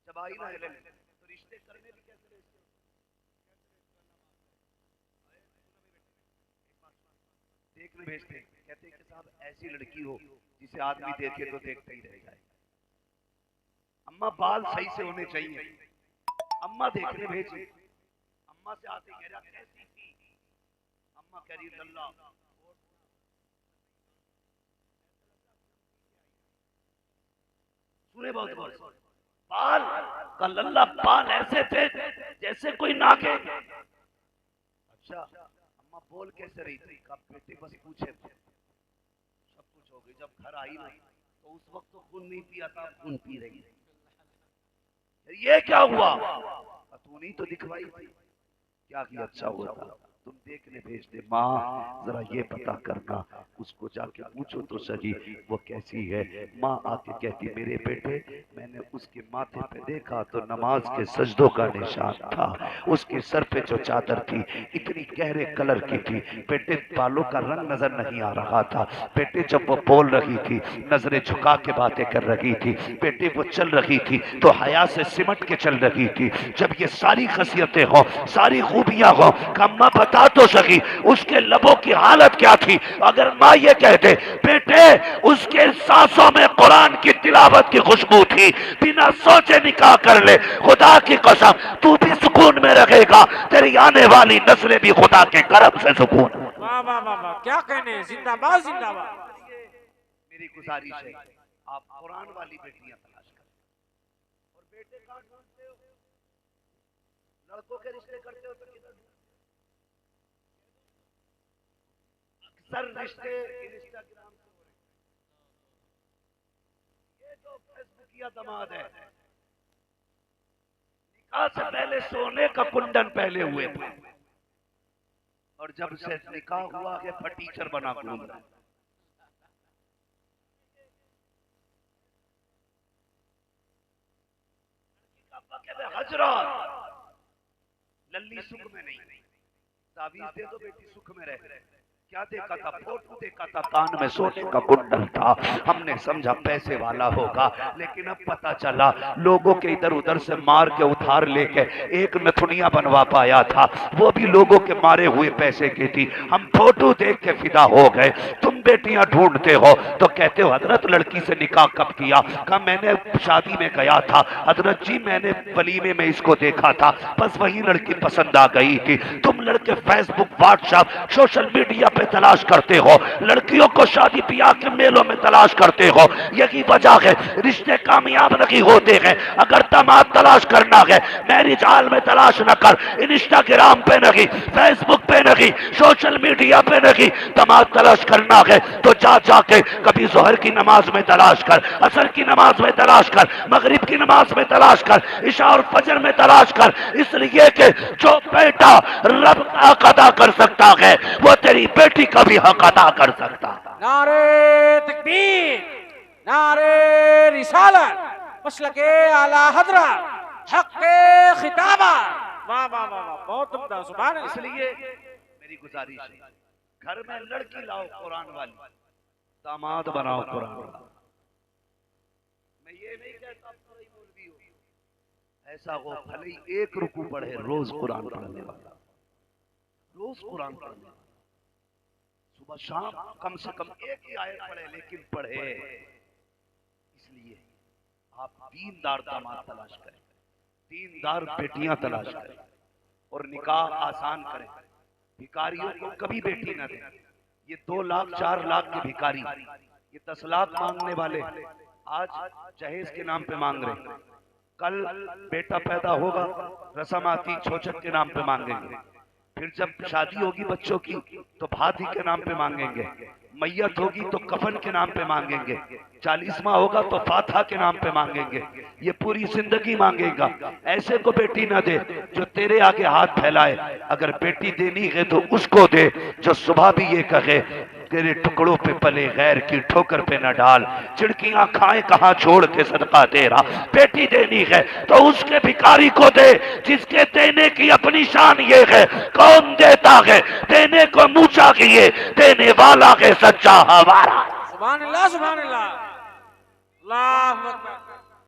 जब आई ना एलएलबी, तो रिश्ते करने भी कैसे देखने भेजते, कहते हैं कि साहब ऐसी लड़की हो जिसे आदमी देखे तो देखते ही रह जाए। अम्मा बाल सही से होने चाहिए। अम्मा देखने भेजी, अम्मा से आते कह रहा कैसी थी, अम्मा कह रही लल्ला। सुने बहुत बाल का लल्ला, बाल ऐसे थे जैसे कोई नागे। अच्छा अम्मा बोल कैसे रही थी? कब बेटे बस पूछे, सब कुछ हो गई। जब घर आई ना तो उस वक्त तो खून नहीं पिया था, खून पी रही है। ये क्या हुआ? तू नहीं तो दिखवाई थी, क्या किया? अच्छा हुआ था तुम देखने भेजते। माँ जरा ये पता करना, उसको जाके पूछो तो सही वो कैसी है। माँ आके कहती मेरे बेटे मैंने उसके माथे पे देखा तो नमाज के सजदों का निशान था, उसके सर पे जो चादर थी इतनी गहरे कलर की थी। बेटे बालों का रंग नजर नहीं आ रहा था। बेटे जब वो बोल रही थी नजरें झुका के बातें कर रही थी। बेटे वो चल रही थी तो हया से सिमट के चल रही थी। जब ये सारी खसियतें हो, सारी खूबियां हो, अम्मा बता तो सकी उसके लबों की हालत क्या थी। अगर माँ ये कहते बेटे उसके सांसों में कुरान की तिलावत की खुशबू थी, बिना सोचे निकाह कर ले, खुदा की कसम तू भी सुकून में रहेगा, तेरी आने वाली नस्लें भी खुदा के करम से सुकून। वाह वाह वाह वाह, क्या कहने, जिंदाबाद जिंदाबाद। मेरी गुजारिश है आप कुरान वाली बेटियां तलाश करें। और बेटे कहां ढूंढते हो? लड़कों के रिश्ते करते हो तो किधर? अक्सर रिश्ते इंस्टाग्राम से हो रहे हैं। ये जो फेसबुकिया दामाद है, निकाह से पहले सोने का कुंडन पहले हुए थे, और जब से निकाह हुआ है फटीचर बना घूम रहा है। हजरत लल्ली सुख में नहीं, ताबीज दे दो बेटी सुख में रहे। क्या देखा था? फोटो देखा था, कान में सोने का कुंडल था। हमने समझा पैसे वाला होगा, लेकिन अब पता चला लोगों के इधर उधर से मार के उधार लेके एक नथुनिया बनवा पाया था, वो भी लोगों के मारे हुए पैसे की थी। हम फोटो देख के फिदा हो गए। तुम बेटियां ढूंढते हो तो कहते हो हजरत लड़की से निकाह कब किया? कहा मैंने शादी में गया था हजरत जी, मैंने वलीमे में इसको देखा था, बस वही लड़की पसंद आ गई थी। तुम लड़के फेसबुक, व्हाट्सएप, सोशल मीडिया पे तलाश करते हो, लड़कियों को शादी ब्याह के मेलों में तलाश करते हो। यही वजह है रिश्ते कामयाब नहीं होते हैं। अगर दामाद तलाश करना है, मैरिज हॉल में तलाश न कर, इंस्टाग्राम पे नहीं, फेसबुक पे नहीं, सोशल मीडिया पे नहीं। दामाद तलाश करना है तो जा जाके कभी जोहर की नमाज में तलाश कर, असर की नमाज में तलाश कर, मगरिब की नमाज में तलाश कर, इशा और फजर में तलाश कर। इसलिए कि जो बेटा रब का हक अदा कर सकता है वो तेरी बेटी का भी हक अदा कर सकता है। नारे तकबीर, नारे रिसालत, मसलके आला हजरत, हक के खिताबा। वाह वाह वाह वाह, बहुत उम्दा, सुभान अल्लाह। इसलिए मेरी गुजारिश है, घर में लड़की लाओ कुरान वाली, दामाद बनाओ कुरान वाला। मैं ये नहीं कहता पूरी मुर्गी हो, ऐसा हो भले ही एक रुकू पढ़े, रोज कुरान पढ़ने वाला, रोज कुरान पढ़ने वाला, सुबह शाम कम से कम एक ही आयत पढ़े, लेकिन पढ़े। इसलिए आप दीनदार दामाद तलाश करें, दीनदार बेटियां तलाश करें और निकाह आसान करें। भिखारियों को कभी बेटी न दें। ये 2 लाख 4 लाख के भिखारी, ये 10 लाख मांगने वाले आज जहेज के नाम पे मांग रहे, कल बेटा पैदा होगा रस्म आती छोचक के नाम पे मांगेंगे, फिर जब शादी होगी बच्चों की तो भाती के नाम पे मांगेंगे, मैयत होगी तो कफन के नाम पे मांगेंगे, 40वां होगा तो फाथा के नाम पे मांगेंगे। ये पूरी जिंदगी मांगेगा। ऐसे को बेटी ना दे जो तेरे आगे हाथ फैलाए। अगर बेटी देनी है तो उसको दे जो सुबह भी ये कहे तेरे टुकड़ों पे पले गैर की ठोकर पे न डाल, चिड़कियां खाए कहां छोड़ के सदका तेरा। बेटी देनी है तो उसके भिखारी को दे जिसके देने की अपनी शान ये है। कौन देता है? देने को मुंह चाहिए, देने वाला है सच्चा हमारा। सुभान अल्लाह, सुभान अल्लाह, अल्लाहु अकबर।